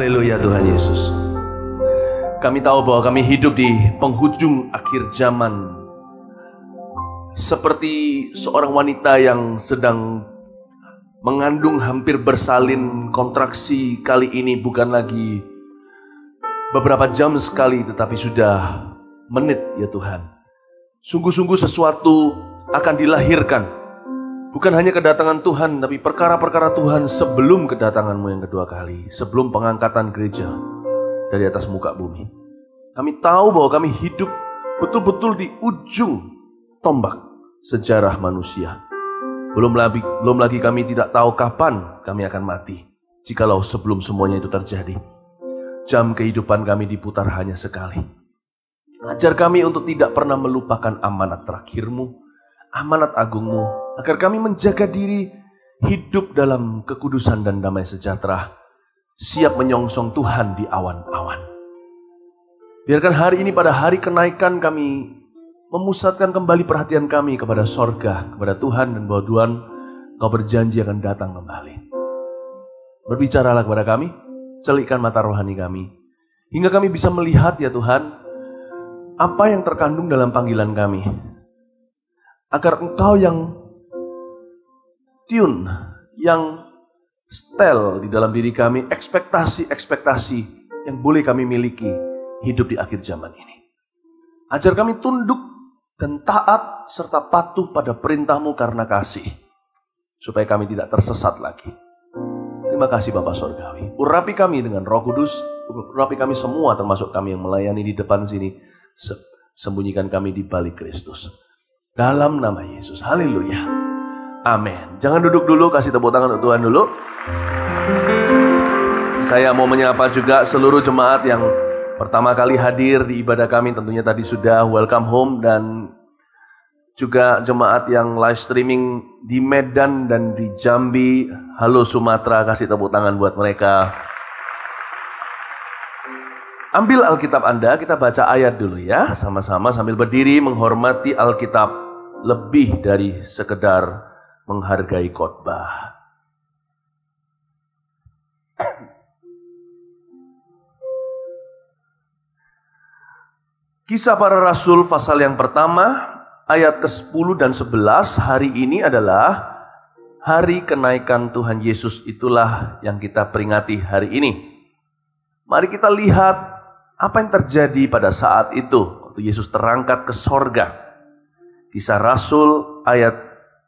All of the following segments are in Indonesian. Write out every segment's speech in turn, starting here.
Haleluya Tuhan Yesus. Kami tahu bahwa kami hidup di penghujung akhir zaman. Seperti seorang wanita yang sedang mengandung hampir bersalin, kontraksi kali ini bukan lagi beberapa jam sekali tetapi sudah menit ya Tuhan. Sungguh-sungguh sesuatu akan dilahirkan. Bukan hanya kedatangan Tuhan, tapi perkara-perkara Tuhan sebelum kedatangan-Mu yang kedua kali. Sebelum pengangkatan gereja dari atas muka bumi. Kami tahu bahwa kami hidup betul-betul di ujung tombak sejarah manusia. Belum lagi kami tidak tahu kapan kami akan mati. Jikalau sebelum semuanya itu terjadi. Jam kehidupan kami diputar hanya sekali. Ajar kami untuk tidak pernah melupakan amanat terakhir-Mu, amanat agung-Mu, agar kami menjaga diri hidup dalam kekudusan dan damai sejahtera, siap menyongsong Tuhan di awan-awan. Biarkan hari ini pada hari kenaikan kami memusatkan kembali perhatian kami kepada sorga, kepada Tuhan, dan bahwa Tuhan Kau berjanji akan datang kembali. Berbicaralah kepada kami, celikkan mata rohani kami, hingga kami bisa melihat ya Tuhan, apa yang terkandung dalam panggilan kami. Agar Engkau yang tune, yang setel di dalam diri kami, ekspektasi-ekspektasi yang boleh kami miliki hidup di akhir zaman ini. Ajar kami tunduk dan taat serta patuh pada perintah-Mu karena kasih, supaya kami tidak tersesat lagi. Terima kasih Bapa Sorgawi. Urapi kami dengan Roh Kudus, urapi kami semua termasuk kami yang melayani di depan sini. Sembunyikan kami di balik Kristus. Dalam nama Yesus, haleluya, amin. Jangan duduk dulu, kasih tepuk tangan untuk Tuhan dulu. Saya mau menyapa juga seluruh jemaat yang pertama kali hadir di ibadah kami. Tentunya tadi sudah welcome home. Dan juga jemaat yang live streaming di Medan dan di Jambi. Halo Sumatera, kasih tepuk tangan buat mereka. Ambil Alkitab Anda, kita baca ayat dulu ya. Sama-sama sambil berdiri menghormati Alkitab. Lebih dari sekedar menghargai khotbah. Kisah Para Rasul pasal yang pertama, ayat ke-10 dan 11. Hari ini adalah hari kenaikan Tuhan Yesus. Itulah yang kita peringati hari ini. Mari kita lihat apa yang terjadi pada saat itu, waktu Yesus terangkat ke sorga. Kisah Rasul ayat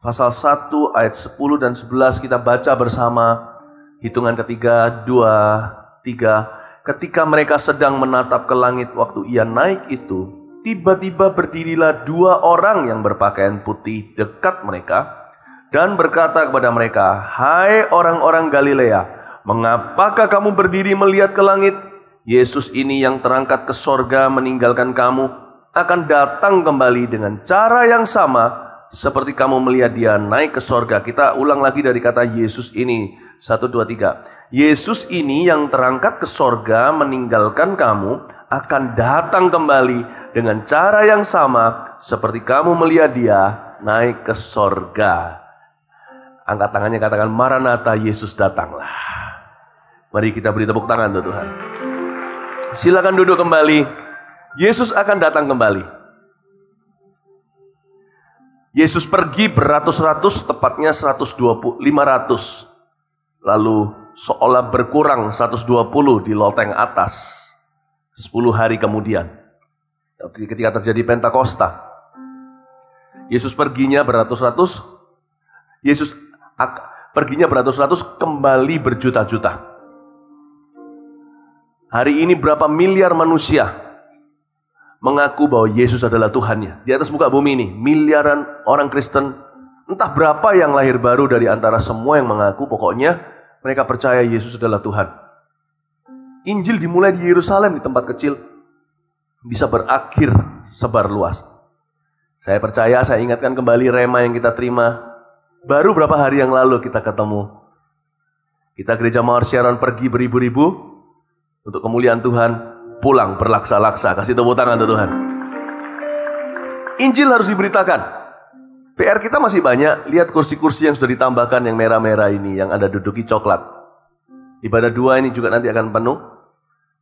pasal 1 ayat 10 dan 11 kita baca bersama. Hitungan ketiga, 2, 3. Ketika mereka sedang menatap ke langit waktu ia naik itu, tiba-tiba berdirilah 2 orang yang berpakaian putih dekat mereka dan berkata kepada mereka, "Hai orang-orang Galilea, mengapakah kamu berdiri melihat ke langit? Yesus ini yang terangkat ke sorga meninggalkan kamu akan datang kembali dengan cara yang sama seperti kamu melihat dia naik ke sorga." Kita ulang lagi dari kata Yesus ini. 1, 2, 3. Yesus ini yang terangkat ke sorga meninggalkan kamu akan datang kembali dengan cara yang sama seperti kamu melihat dia naik ke sorga. Angkat tangannya, katakan Maranatha, Yesus datanglah. Mari kita beri tepuk tangan untuk Tuhan. Silakan duduk kembali. Yesus akan datang kembali. Yesus pergi beratus-ratus, tepatnya 120, 500. Lalu seolah berkurang 120 di loteng atas. 10 hari kemudian, ketika terjadi Pentakosta, Yesus perginya beratus-ratus. Yesus perginya beratus-ratus, kembali berjuta-juta. Hari ini berapa miliar manusia mengaku bahwa Yesus adalah Tuhannya. Di atas muka bumi ini, miliaran orang Kristen. Entah berapa yang lahir baru dari antara semua yang mengaku, pokoknya mereka percaya Yesus adalah Tuhan. Injil dimulai di Yerusalem, di tempat kecil, bisa berakhir sebar luas. Saya percaya, saya ingatkan kembali rema yang kita terima. Baru berapa hari yang lalu kita ketemu. Kita gereja Mawar Sharon pergi beribu-ribu untuk kemuliaan Tuhan, pulang berlaksa-laksa. Kasih tepuk tangan untuk Tuhan. Injil harus diberitakan. PR kita masih banyak. Lihat kursi-kursi yang sudah ditambahkan yang merah-merah ini, yang Anda duduki coklat. Ibadah 2 ini juga nanti akan penuh.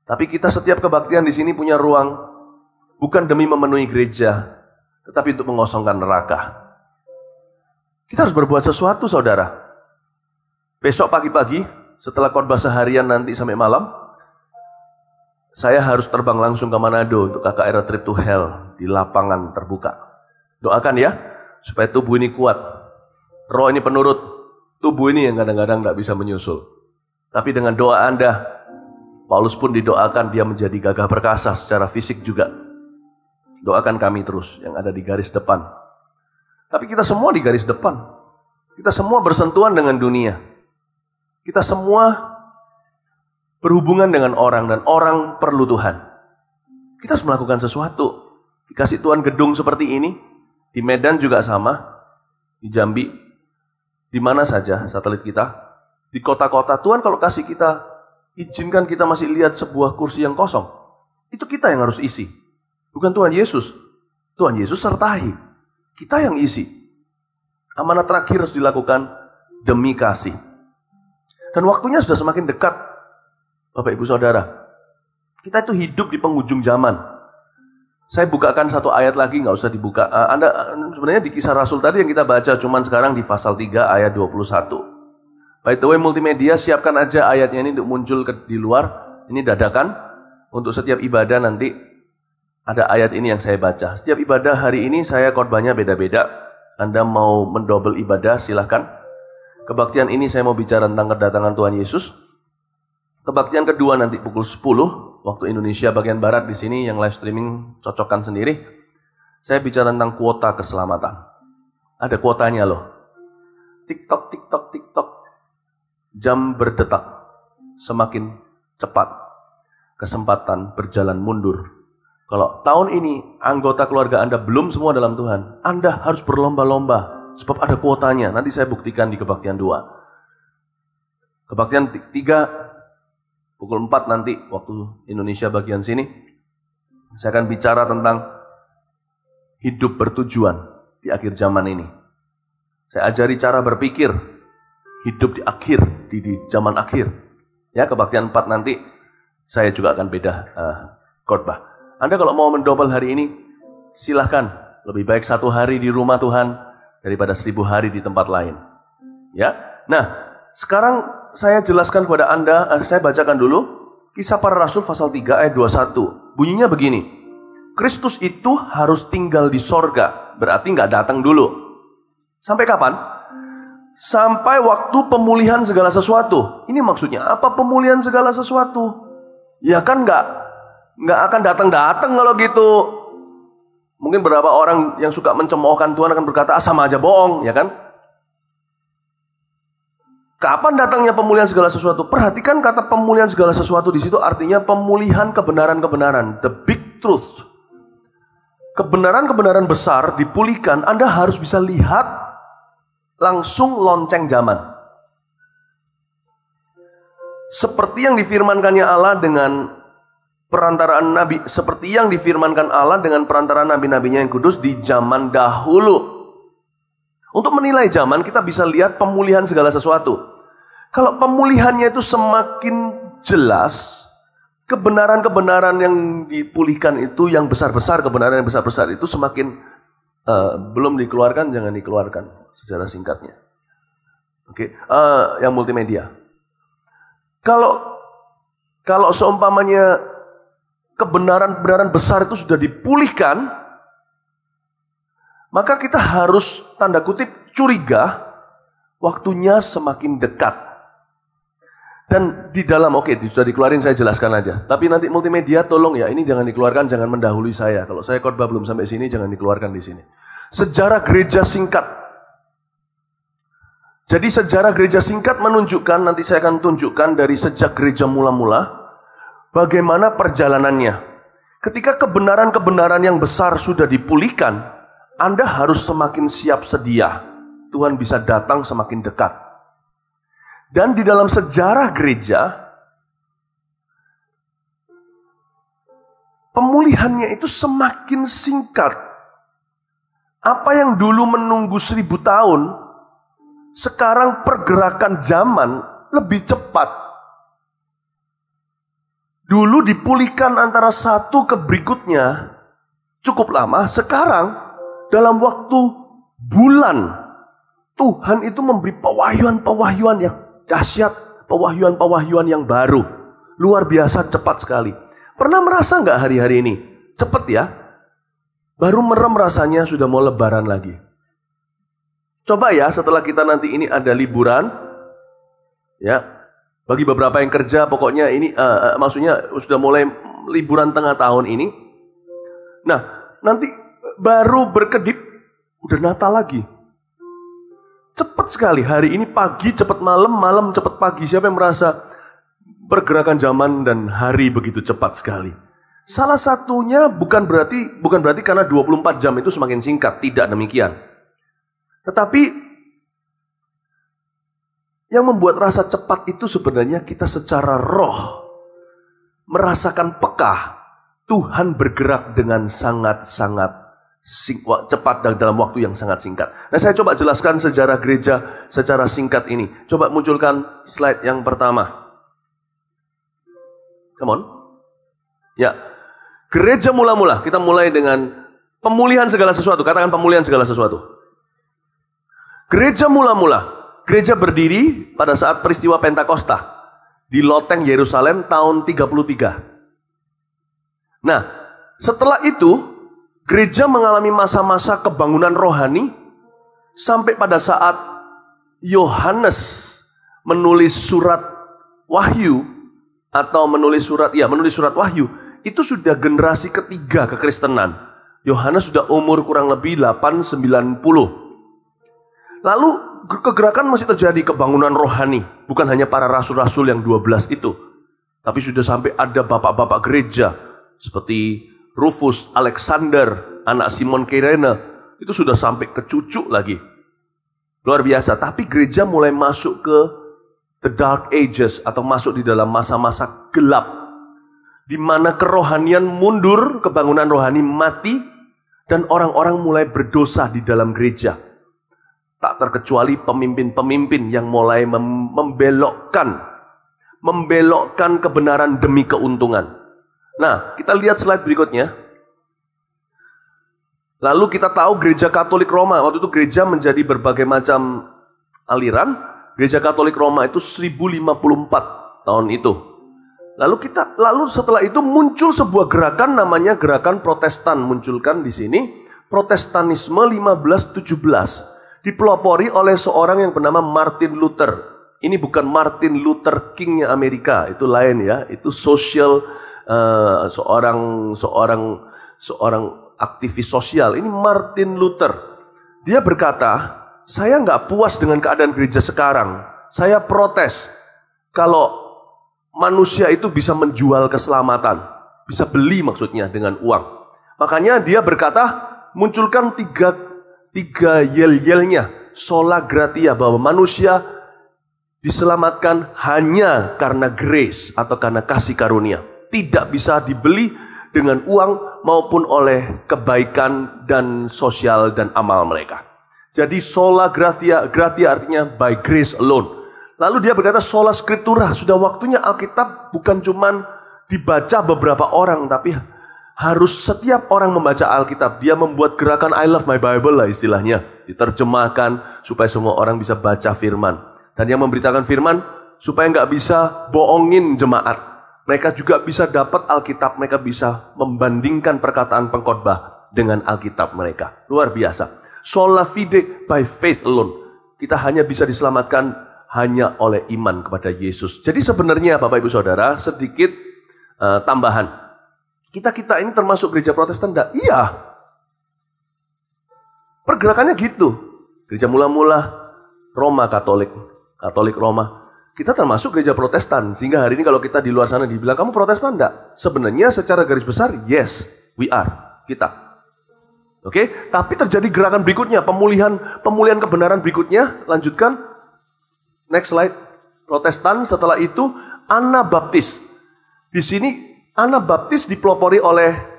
Tapi kita setiap kebaktian di sini punya ruang bukan demi memenuhi gereja, tetapi untuk mengosongkan neraka. Kita harus berbuat sesuatu, saudara. Besok pagi-pagi, setelah khotbah seharian nanti sampai malam, saya harus terbang langsung ke Manado untuk KKR Trip to Hell di lapangan terbuka. Doakan ya, supaya tubuh ini kuat. Roh ini penurut, tubuh ini yang kadang-kadang tidak bisa menyusul. Tapi dengan doa Anda, Paulus pun didoakan dia menjadi gagah perkasa secara fisik juga. Doakan kami terus yang ada di garis depan. Tapi kita semua di garis depan. Kita semua bersentuhan dengan dunia. Kita semua berhubungan dengan orang dan orang perlu Tuhan. Kita harus melakukan sesuatu. Dikasih Tuhan gedung seperti ini, di Medan juga sama, di Jambi, di mana saja satelit kita, di kota-kota. Tuhan kalau kasih kita, izinkan kita masih lihat sebuah kursi yang kosong. Itu kita yang harus isi. Bukan Tuhan Yesus. Tuhan Yesus sertai. Kita yang isi. Amanat terakhir harus dilakukan demi kasih. Dan waktunya sudah semakin dekat. Bapak Ibu Saudara. Kita itu hidup di penghujung zaman. Saya bukakan satu ayat lagi, nggak usah dibuka. Anda sebenarnya di Kisah Rasul tadi yang kita baca, cuman sekarang di pasal 3 ayat 21. By the way, multimedia siapkan aja ayatnya ini untuk muncul di luar. Ini dadakan. Untuk setiap ibadah nanti ada ayat ini yang saya baca. Setiap ibadah hari ini saya khotbahnya beda-beda. Anda mau mendouble ibadah, silahkan. Kebaktian ini saya mau bicara tentang kedatangan Tuhan Yesus. Kebaktian kedua nanti pukul 10 waktu Indonesia bagian barat di sini yang live streaming cocokkan sendiri. Saya bicara tentang kuota keselamatan. Ada kuotanya loh. TikTok, TikTok, TikTok. Jam berdetak. Semakin cepat. Kesempatan berjalan mundur. Kalau tahun ini anggota keluarga Anda belum semua dalam Tuhan, Anda harus berlomba-lomba. Sebab ada kuotanya. Nanti saya buktikan di kebaktian 2. Kebaktian 3, pukul 4 nanti waktu Indonesia bagian sini. Saya akan bicara tentang hidup bertujuan di akhir zaman ini. Saya ajari cara berpikir hidup di akhir, di zaman akhir. Ya, kebaktian 4 nanti saya juga akan beda khotbah. Anda kalau mau mendouble hari ini, silahkan. Lebih baik 1 hari di rumah Tuhan daripada 1000 hari di tempat lain. Ya, nah sekarang saya jelaskan kepada Anda, saya bacakan dulu Kisah Para Rasul pasal 3 ayat 21. Bunyinya begini, Kristus itu harus tinggal di sorga, berarti nggak datang dulu. Sampai kapan? Sampai waktu pemulihan segala sesuatu. Ini maksudnya apa pemulihan segala sesuatu? Ya kan nggak akan datang-datang kalau gitu. Mungkin beberapa orang yang suka mencemoohkan Tuhan akan berkata, sama aja bohong, ya kan? Kapan datangnya pemulihan segala sesuatu? Perhatikan kata pemulihan segala sesuatu di situ artinya pemulihan kebenaran-kebenaran, the big truth. Kebenaran-kebenaran besar dipulihkan, Anda harus bisa lihat langsung lonceng zaman. Seperti yang difirmankannya Allah dengan perantaraan nabi, seperti yang difirmankan Allah dengan perantaraan nabi-nabinya yang kudus di zaman dahulu. Untuk menilai zaman kita bisa lihat pemulihan segala sesuatu. Kalau pemulihannya itu semakin jelas, kebenaran-kebenaran yang dipulihkan itu yang besar-besar, kebenaran yang besar-besar itu semakin belum dikeluarkan, jangan dikeluarkan secara singkatnya. Oke, yang multimedia. Kalau seumpamanya kebenaran-kebenaran besar itu sudah dipulihkan, maka kita harus tanda kutip curiga waktunya semakin dekat. Dan di dalam, oke, sudah dikeluarin, saya jelaskan aja. Tapi nanti multimedia tolong ya, ini jangan dikeluarkan, jangan mendahului saya. Kalau saya khotbah belum sampai sini, jangan dikeluarkan di sini. Sejarah gereja singkat. Jadi sejarah gereja singkat menunjukkan, nanti saya akan tunjukkan dari sejak gereja mula-mula, bagaimana perjalanannya. Ketika kebenaran-kebenaran yang besar sudah dipulihkan, Anda harus semakin siap sedia. Tuhan bisa datang semakin dekat. Dan di dalam sejarah gereja, pemulihannya itu semakin singkat. Apa yang dulu menunggu 1000 tahun, sekarang pergerakan zaman lebih cepat. Dulu dipulihkan antara satu ke berikutnya cukup lama. Sekarang dalam waktu bulan Tuhan itu memberi pewahyuan-pewahyuan yang dahsyat, pewahyuan-pewahyuan yang baru. Luar biasa cepat sekali. Pernah merasa nggak hari-hari ini? Cepat ya. Baru merem rasanya sudah mau lebaran lagi. Coba ya setelah kita nanti ini ada liburan. Ya, bagi beberapa yang kerja pokoknya ini maksudnya sudah mulai liburan tengah tahun ini. Nah, nanti baru berkedip udah Natal lagi. Cepat sekali, hari ini pagi cepat malam, malam cepat pagi. Siapa yang merasa pergerakan zaman dan hari begitu cepat sekali? Salah satunya bukan berarti karena 24 jam itu semakin singkat, tidak demikian. Tetapi yang membuat rasa cepat itu sebenarnya kita secara roh merasakan peka. Tuhan bergerak dengan sangat-sangat cepat dan dalam waktu yang sangat singkat. Nah, saya coba jelaskan sejarah gereja secara singkat ini. Coba munculkan slide yang pertama. Come on. Ya. Gereja mula-mula. Kita mulai dengan pemulihan segala sesuatu. Katakan pemulihan segala sesuatu. Gereja mula-mula. Gereja berdiri pada saat peristiwa Pentakosta di loteng Yerusalem tahun 33. Nah, setelah itu gereja mengalami masa-masa kebangunan rohani sampai pada saat Yohanes menulis surat Wahyu atau menulis surat Wahyu, itu sudah generasi ketiga kekristenan. Yohanes sudah umur kurang lebih 890. Lalu kegerakan masih terjadi, kebangunan rohani, bukan hanya para rasul-rasul yang 12 itu, tapi sudah sampai ada bapak-bapak gereja seperti Rufus, Alexander, anak Simon Kirene, itu sudah sampai ke cucu lagi. Luar biasa. Tapi gereja mulai masuk ke the dark ages atau masuk di dalam masa-masa gelap. Di mana kerohanian mundur, kebangunan rohani mati, dan orang-orang mulai berdosa di dalam gereja. Tak terkecuali pemimpin-pemimpin yang mulai membelokkan kebenaran demi keuntungan. Nah, kita lihat slide berikutnya. Lalu kita tahu gereja Katolik Roma, waktu itu gereja menjadi berbagai macam aliran. Gereja Katolik Roma itu 1054 tahun itu. Lalu setelah itu muncul sebuah gerakan namanya gerakan Protestan, munculkan di sini. Protestanisme 1517, dipelopori oleh seorang yang bernama Martin Luther. Ini bukan Martin Luther King-nya Amerika, itu lain ya, itu social seorang aktivis sosial. Ini Martin Luther. Dia berkata, saya nggak puas dengan keadaan gereja sekarang. Saya protes kalau manusia itu bisa menjual keselamatan, bisa beli maksudnya dengan uang. Makanya dia berkata, munculkan tiga yel-yelnya, sola gratia, bahwa manusia diselamatkan hanya karena grace atau karena kasih karunia. Tidak bisa dibeli dengan uang maupun oleh kebaikan dan sosial dan amal mereka. Jadi sola gratia artinya by grace alone. Lalu dia berkata sola scriptura, sudah waktunya Alkitab bukan cuma dibaca beberapa orang, tapi harus setiap orang membaca Alkitab. Dia membuat gerakan I love my Bible lah istilahnya, diterjemahkan supaya semua orang bisa baca firman. Dan yang memberitakan firman supaya nggak bisa bohongin jemaat. Mereka juga bisa dapat Alkitab, mereka bisa membandingkan perkataan pengkhotbah dengan Alkitab mereka. Luar biasa. Sola fide by faith alone. Kita hanya bisa diselamatkan hanya oleh iman kepada Yesus. Jadi sebenarnya Bapak Ibu Saudara, sedikit tambahan. Kita ini termasuk gereja Protestan enggak? Iya. Pergerakannya gitu. Gereja mula-mula Roma Katolik Roma. Kita termasuk gereja Protestan, sehingga hari ini kalau kita di luar sana dibilang, kamu Protestan enggak? Sebenarnya secara garis besar, yes, we are, kita. Oke, tapi terjadi gerakan berikutnya, pemulihan kebenaran berikutnya, lanjutkan, next slide, Protestan, setelah itu Anabaptis. Di sini Anabaptis dipelopori oleh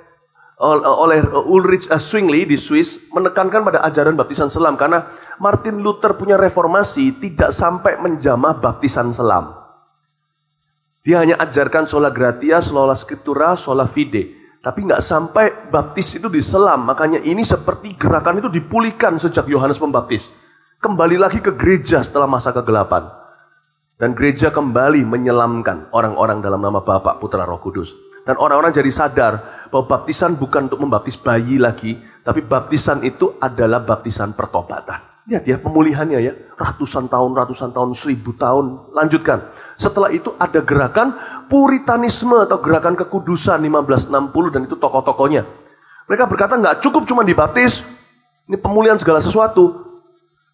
Ulrich Zwingli di Swiss, menekankan pada ajaran baptisan selam karena Martin Luther punya reformasi tidak sampai menjamah baptisan selam. Dia hanya ajarkan sola gratia, sola scriptura, sola fide. Tapi nggak sampai baptis itu diselam. Makanya ini seperti gerakan itu dipulihkan sejak Yohanes Pembaptis. Kembali lagi ke gereja setelah masa kegelapan. Dan gereja kembali menyelamkan orang-orang dalam nama Bapa, Putra, Roh Kudus. Dan orang-orang jadi sadar bahwa baptisan bukan untuk membaptis bayi lagi. Tapi baptisan itu adalah baptisan pertobatan. Lihat ya pemulihannya ya. Ratusan tahun, 1000 tahun. Lanjutkan. Setelah itu ada gerakan Puritanisme atau gerakan kekudusan 1560 dan itu tokoh-tokohnya. Mereka berkata nggak cukup cuma dibaptis. Ini pemulihan segala sesuatu.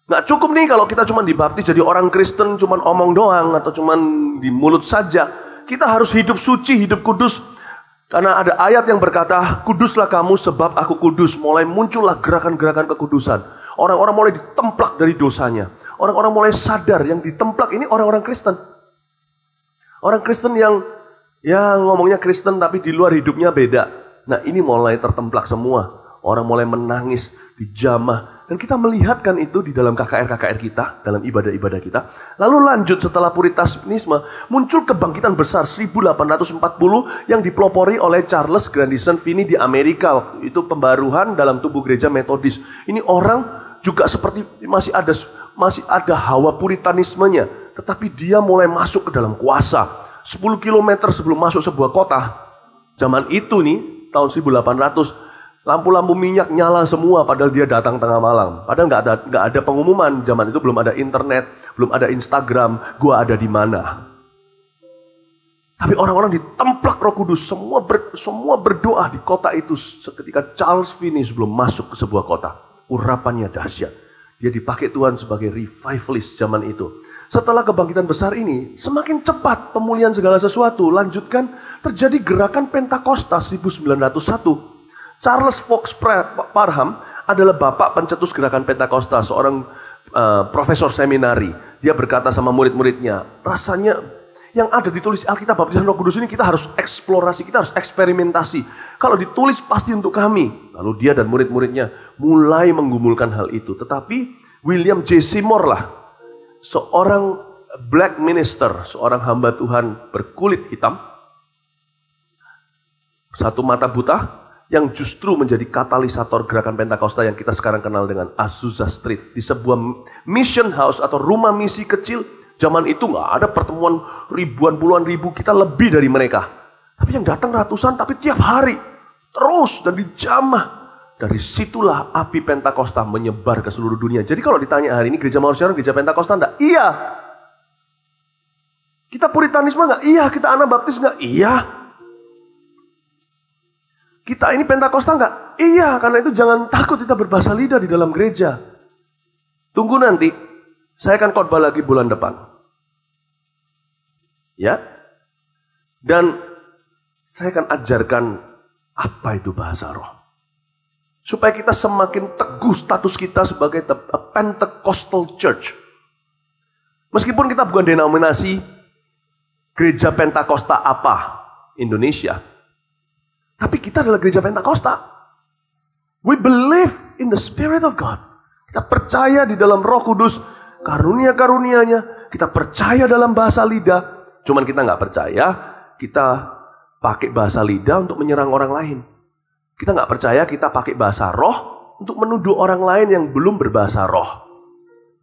Nggak cukup nih kalau kita cuma dibaptis jadi orang Kristen cuma omong doang atau cuma di mulut saja. Kita harus hidup suci, hidup kudus. Karena ada ayat yang berkata, kuduslah kamu sebab aku kudus. Mulai muncullah gerakan-gerakan kekudusan. Orang-orang mulai ditemplak dari dosanya. Orang-orang mulai sadar yang ditemplak ini orang-orang Kristen. Orang Kristen yang ngomongnya Kristen tapi di luar hidupnya beda. Nah ini mulai tertemplak semua. Orang mulai menangis, dijamah. Dan kita melihatkan itu di dalam KKR-KKR kita, dalam ibadah-ibadah kita. Lalu lanjut setelah Puritanisme, muncul kebangkitan besar 1840 yang dipelopori oleh Charles Grandison Finney di Amerika. Itu pembaruan dalam tubuh gereja Metodis. Ini orang juga seperti masih ada hawa Puritanismenya. Tetapi dia mulai masuk ke dalam kuasa. 10 km sebelum masuk sebuah kota. Zaman itu nih, tahun 1800, lampu-lampu minyak nyala semua padahal dia datang tengah malam. Padahal nggak ada pengumuman. Zaman itu belum ada internet, belum ada Instagram. Gua ada di mana? Tapi orang-orang ditemplak Roh Kudus. Semua berdoa di kota itu ketika Charles Finney sebelum masuk ke sebuah kota. Urapannya dahsyat. Dia dipakai Tuhan sebagai revivalist zaman itu. Setelah kebangkitan besar ini, semakin cepat pemulihan segala sesuatu. Lanjutkan, terjadi gerakan Pentakosta 1901. Charles Fox Parham adalah bapak pencetus gerakan Pentakosta, seorang profesor seminari. Dia berkata sama murid-muridnya, rasanya yang ada ditulis Alkitab baptisan Roh Kudus ini kita harus eksplorasi, kita harus eksperimentasi. Kalau ditulis pasti untuk kami. Lalu dia dan murid-muridnya mulai menggumulkan hal itu. Tetapi William J. Seymour lah, seorang black minister, seorang hamba Tuhan berkulit hitam, satu mata buta, yang justru menjadi katalisator gerakan Pentakosta yang kita sekarang kenal dengan Azusa Street. Di sebuah mission house atau rumah misi kecil, zaman itu nggak ada pertemuan ribuan, puluhan ribu, kita lebih dari mereka. Tapi yang datang ratusan, tapi tiap hari, terus dan dijamah. Dari situlah api Pentakosta menyebar ke seluruh dunia. Jadi kalau ditanya hari ini gereja Mawar gereja Pentakosta enggak? Iya. Kita Puritanisme enggak? Iya. Kita Anabaptis enggak? Iya. Kita ini Pentakosta enggak? Iya. Karena itu jangan takut kita berbahasa lidah di dalam gereja. Tunggu nanti. Saya akan khotbah lagi bulan depan. Ya. Dan saya akan ajarkan apa itu bahasa roh. Supaya kita semakin teguh status kita sebagai a Pentecostal Church. Meskipun kita bukan denominasi gereja Pentakosta apa Indonesia. Tapi kita adalah gereja Pentakosta. We believe in the Spirit of God. Kita percaya di dalam Roh Kudus, karunia-karunianya. Kita percaya dalam bahasa lidah. Cuman kita nggak percaya kita pakai bahasa lidah untuk menyerang orang lain. Kita nggak percaya kita pakai bahasa roh untuk menuduh orang lain yang belum berbahasa roh.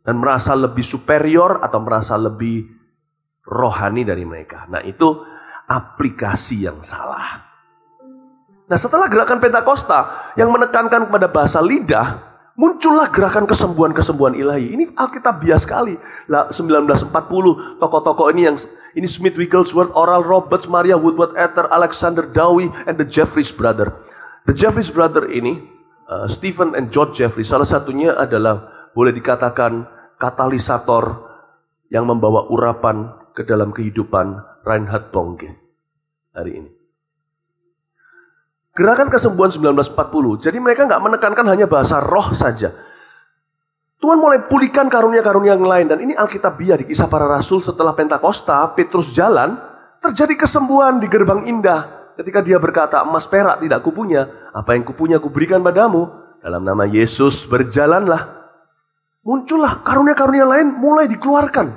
Dan merasa lebih superior atau merasa lebih rohani dari mereka. Nah itu aplikasi yang salah. Nah setelah gerakan Pentakosta yang menekankan kepada bahasa lidah, muncullah gerakan kesembuhan-kesembuhan ilahi. Ini Alkitabiah sekali. 1940 tokoh-tokoh ini Smith Wigglesworth, Oral Roberts, Maria Woodworth Etter, Alexander Dowie, and the Jeffries Brother. The Jeffries Brother ini, Stephen and George Jeffries, salah satunya adalah boleh dikatakan katalisator yang membawa urapan ke dalam kehidupan Reinhard Bonnke hari ini. Gerakan kesembuhan 1940, jadi mereka nggak menekankan hanya bahasa roh saja. Tuhan mulai pulihkan karunia-karunia yang lain, dan ini Alkitabiah di Kisah Para Rasul setelah Pentakosta, Petrus jalan, terjadi kesembuhan di Gerbang Indah. Ketika dia berkata, emas perak tidak kupunya, apa yang kupunya kuberikan padamu. Dalam nama Yesus berjalanlah. Muncullah karunia-karunia lain mulai dikeluarkan.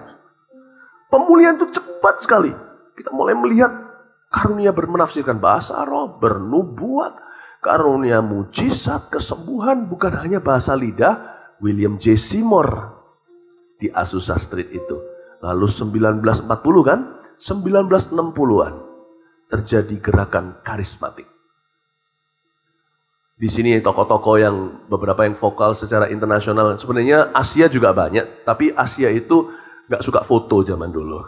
Pemulihan itu cepat sekali. Kita mulai melihat karunia bermenafsirkan bahasa roh, bernubuat, karunia mujizat, kesembuhan, bukan hanya bahasa lidah. William J. Seymour di Azusa Street itu. Lalu 1940 kan, 1960-an terjadi gerakan karismatik. Di sini tokoh-tokoh yang beberapa yang vokal secara internasional. Sebenarnya Asia juga banyak, tapi Asia itu gak suka foto zaman dulu.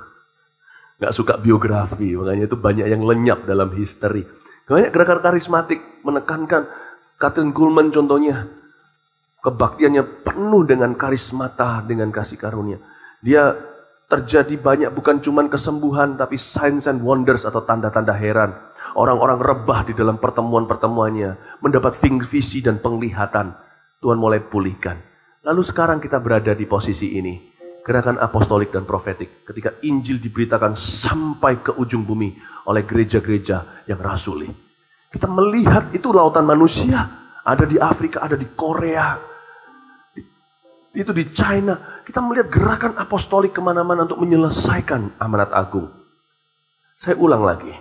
Gak suka biografi, makanya itu banyak yang lenyap dalam history. Banyak gerakan karismatik menekankan, Kathryn Kuhlman contohnya, kebaktiannya penuh dengan karismata, dengan kasih karunia. Dia terjadi banyak bukan cuma kesembuhan, tapi signs and wonders atau tanda-tanda heran. Orang-orang rebah di dalam pertemuan-pertemuannya, mendapat visi dan penglihatan. Tuhan mulai pulihkan. Lalu sekarang kita berada di posisi ini. Gerakan apostolik dan profetik. Ketika Injil diberitakan sampai ke ujung bumi oleh gereja-gereja yang rasuli. Kita melihat itu lautan manusia. Ada di Afrika, ada di Korea. Itu di China. Kita melihat gerakan apostolik kemana-mana untuk menyelesaikan amanat agung. Saya ulang lagi.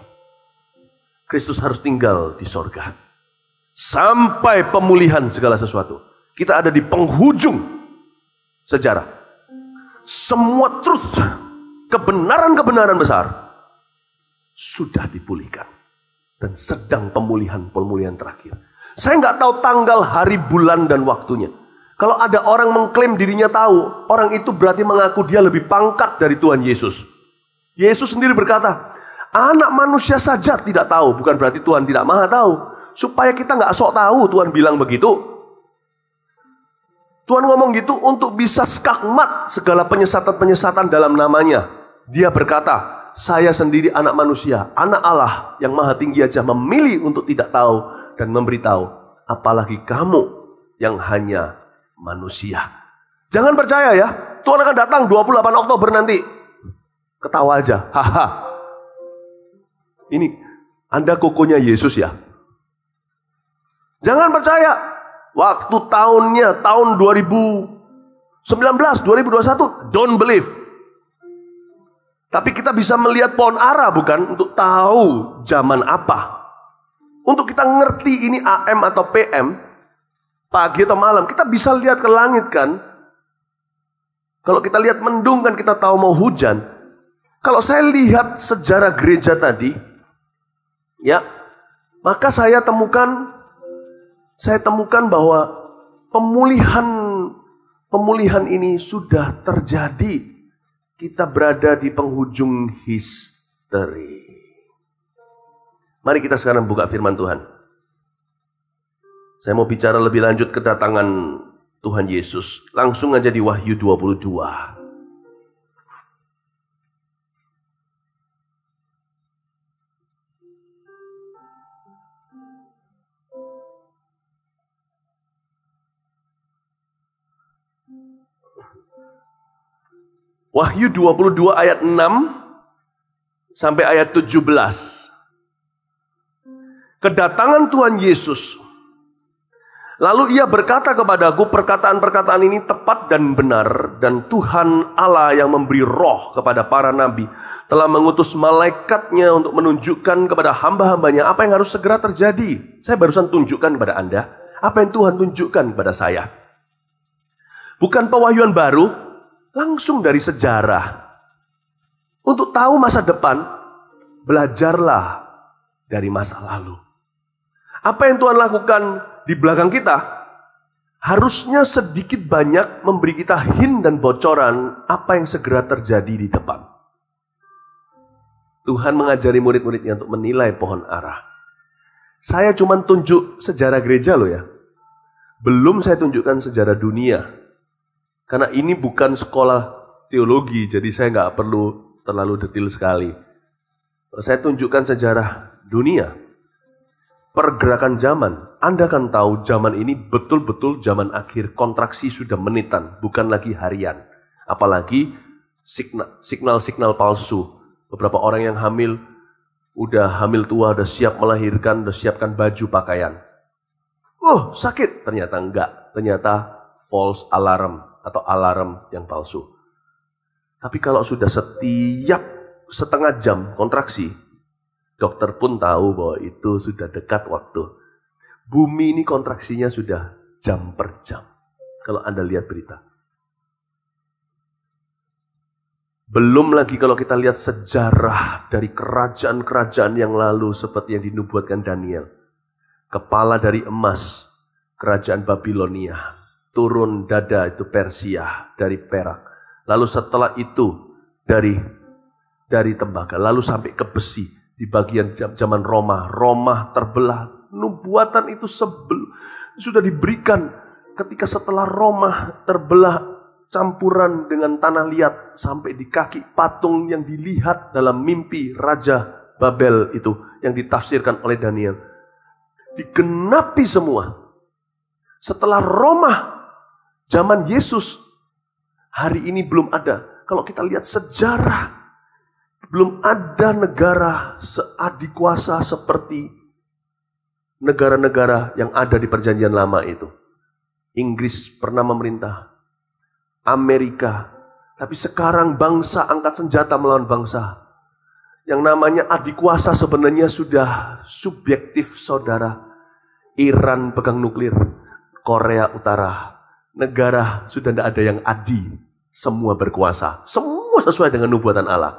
Kristus harus tinggal di sorga. Sampai pemulihan segala sesuatu. Kita ada di penghujung sejarah. Semua truth, kebenaran-kebenaran besar sudah dipulihkan. Dan sedang pemulihan terakhir. Saya nggak tahu tanggal, hari, bulan, dan waktunya. Kalau ada orang mengklaim dirinya tahu, orang itu berarti mengaku dia lebih pangkat dari Tuhan Yesus. Yesus sendiri berkata, anak manusia saja tidak tahu, bukan berarti Tuhan tidak maha tahu. Supaya kita nggak sok tahu, Tuhan bilang begitu. Tuhan ngomong gitu untuk bisa skakmat segala penyesatan-penyesatan dalam namanya. Dia berkata, saya sendiri anak manusia, anak Allah yang maha tinggi aja memilih untuk tidak tahu dan memberitahu. Apalagi kamu yang hanya manusia. Jangan percaya ya, Tuhan akan datang 28 Oktober nanti. Ketawa aja, haha. Ini, Anda kokonya Yesus ya? Jangan percaya. Waktu tahunnya, tahun 2019, 2021, don't believe. Tapi kita bisa melihat pohon ara bukan? Untuk tahu zaman apa. Untuk kita ngerti ini AM atau PM, pagi atau malam, kita bisa lihat ke langit kan? Kalau kita lihat mendung kan kita tahu mau hujan. Kalau saya lihat sejarah gereja tadi, ya, maka saya temukan bahwa pemulihan ini sudah terjadi. Kita berada di penghujung history. Mari kita sekarang buka firman Tuhan. Saya mau bicara lebih lanjut kedatangan Tuhan Yesus. Langsung aja di Wahyu 22. Wahyu 22 ayat 6 sampai ayat 17. Kedatangan Tuhan Yesus. Lalu ia berkata kepadaku, perkataan-perkataan ini tepat dan benar. Dan Tuhan Allah yang memberi roh kepada para nabi telah mengutus malaikatnya untuk menunjukkan kepada hamba-hambanya apa yang harus segera terjadi. Saya barusan tunjukkan kepada Anda apa yang Tuhan tunjukkan kepada saya. Bukan pewahyuan baru, langsung dari sejarah. Untuk tahu masa depan, belajarlah dari masa lalu. Apa yang Tuhan lakukan di belakang kita, harusnya sedikit banyak memberi kita hint dan bocoran apa yang segera terjadi di depan. Tuhan mengajari murid-muridnya untuk menilai pohon ara. Saya cuma tunjuk sejarah gereja loh ya. Belum saya tunjukkan sejarah dunia. Karena ini bukan sekolah teologi, jadi saya nggak perlu terlalu detail sekali. Saya tunjukkan sejarah dunia. Pergerakan zaman. Anda kan tahu zaman ini betul-betul zaman akhir. Kontraksi sudah menitan, bukan lagi harian. Apalagi signal-signal palsu. Beberapa orang yang hamil, udah hamil tua, udah siap melahirkan, udah siapkan baju pakaian. Sakit. Ternyata enggak. Ternyata false alarm atau alarm yang palsu. Tapi kalau sudah setiap setengah jam kontraksi, dokter pun tahu bahwa itu sudah dekat waktu. Bumi ini kontraksinya sudah jam per jam. Kalau Anda lihat berita. Belum lagi kalau kita lihat sejarah dari kerajaan-kerajaan yang lalu seperti yang dinubuatkan Daniel. Kepala dari emas, kerajaan Babilonia. Turun dada itu Persia dari perak. Lalu setelah itu dari tembaga. Lalu sampai ke besi di bagian zaman Roma. Roma terbelah. Nubuatan itu sudah diberikan ketika setelah Roma terbelah. Campuran dengan tanah liat sampai di kaki patung yang dilihat dalam mimpi Raja Babel itu yang ditafsirkan oleh Daniel. Digenapi semua. Setelah Roma, zaman Yesus, hari ini belum ada. Kalau kita lihat sejarah, belum ada negara seadikuasa seperti negara-negara yang ada di perjanjian lama itu. Inggris pernah memerintah. Amerika. Tapi sekarang bangsa angkat senjata melawan bangsa. Yang namanya adikuasa sebenarnya sudah subjektif, saudara. Iran pegang nuklir. Korea Utara. Negara sudah tidak ada yang adi. Semua berkuasa. Semua sesuai dengan nubuatan Allah.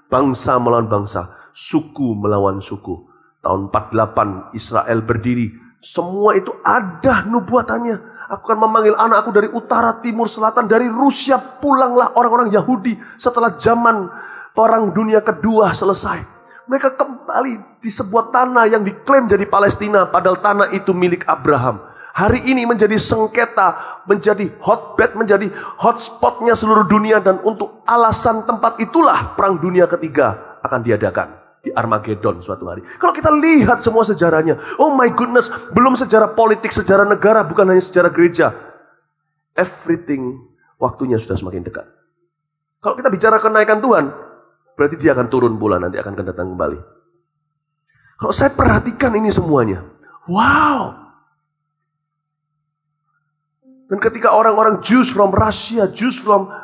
Bangsa melawan bangsa. Suku melawan suku. Tahun 48 Israel berdiri. Semua itu ada nubuatannya. Aku akan memanggil anakku dari utara, timur, selatan, dari Rusia. Pulanglah orang-orang Yahudi setelah zaman Perang Dunia Kedua selesai. Mereka kembali di sebuah tanah yang diklaim jadi Palestina. Padahal tanah itu milik Abraham. Hari ini menjadi sengketa, menjadi hotbed, menjadi hotspotnya seluruh dunia. Dan untuk alasan tempat itulah Perang Dunia Ketiga akan diadakan. Di Armageddon suatu hari. Kalau kita lihat semua sejarahnya. Oh my goodness. Belum sejarah politik, sejarah negara. Bukan hanya sejarah gereja. Everything. Waktunya sudah semakin dekat. Kalau kita bicara kenaikan Tuhan. Berarti dia akan turun pula. Nanti akan datang kembali. Kalau saya perhatikan ini semuanya. Wow. Dan ketika orang-orang Jews from Russia.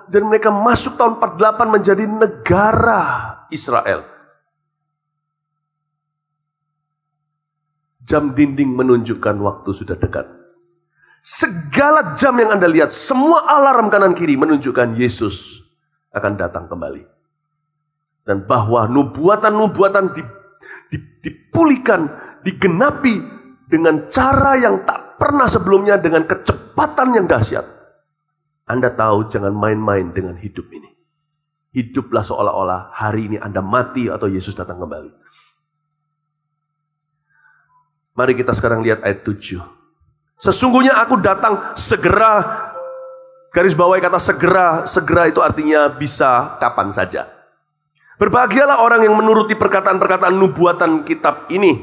Dan mereka masuk tahun 48 menjadi negara Israel. Jam dinding menunjukkan waktu sudah dekat. Segala jam yang Anda lihat, semua alarm kanan kiri menunjukkan Yesus akan datang kembali. Dan bahwa nubuatan-nubuatan dipulihkan, digenapi dengan cara yang tak pernah sebelumnya, dengan kecepatan yang dahsyat. Anda tahu, jangan main-main dengan hidup ini. Hiduplah seolah-olah hari ini Anda mati atau Yesus datang kembali. Mari kita sekarang lihat ayat 7. Sesungguhnya aku datang segera. Garis bawahi kata segera. Segera itu artinya bisa kapan saja. Berbahagialah orang yang menuruti perkataan-perkataan nubuatan kitab ini.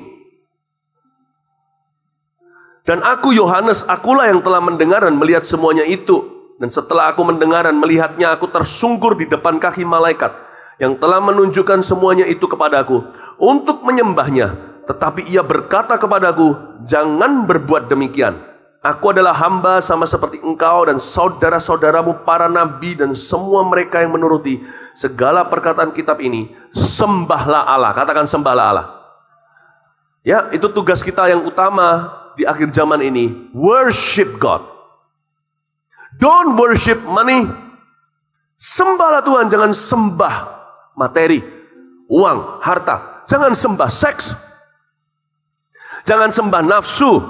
Dan aku Yohanes, akulah yang telah mendengar dan melihat semuanya itu. Dan setelah aku mendengar dan melihatnya, aku tersungkur di depan kaki malaikat yang telah menunjukkan semuanya itu kepadaku untuk menyembahnya. Tetapi ia berkata kepadaku, jangan berbuat demikian. Aku adalah hamba sama seperti engkau dan saudara-saudaramu para nabi dan semua mereka yang menuruti segala perkataan kitab ini. Sembahlah Allah. Katakan sembahlah Allah. Ya, itu tugas kita yang utama di akhir zaman ini. Worship God. Don't worship money. Sembahlah Tuhan, jangan sembah materi, uang, harta. Jangan sembah seks. Jangan sembah nafsu.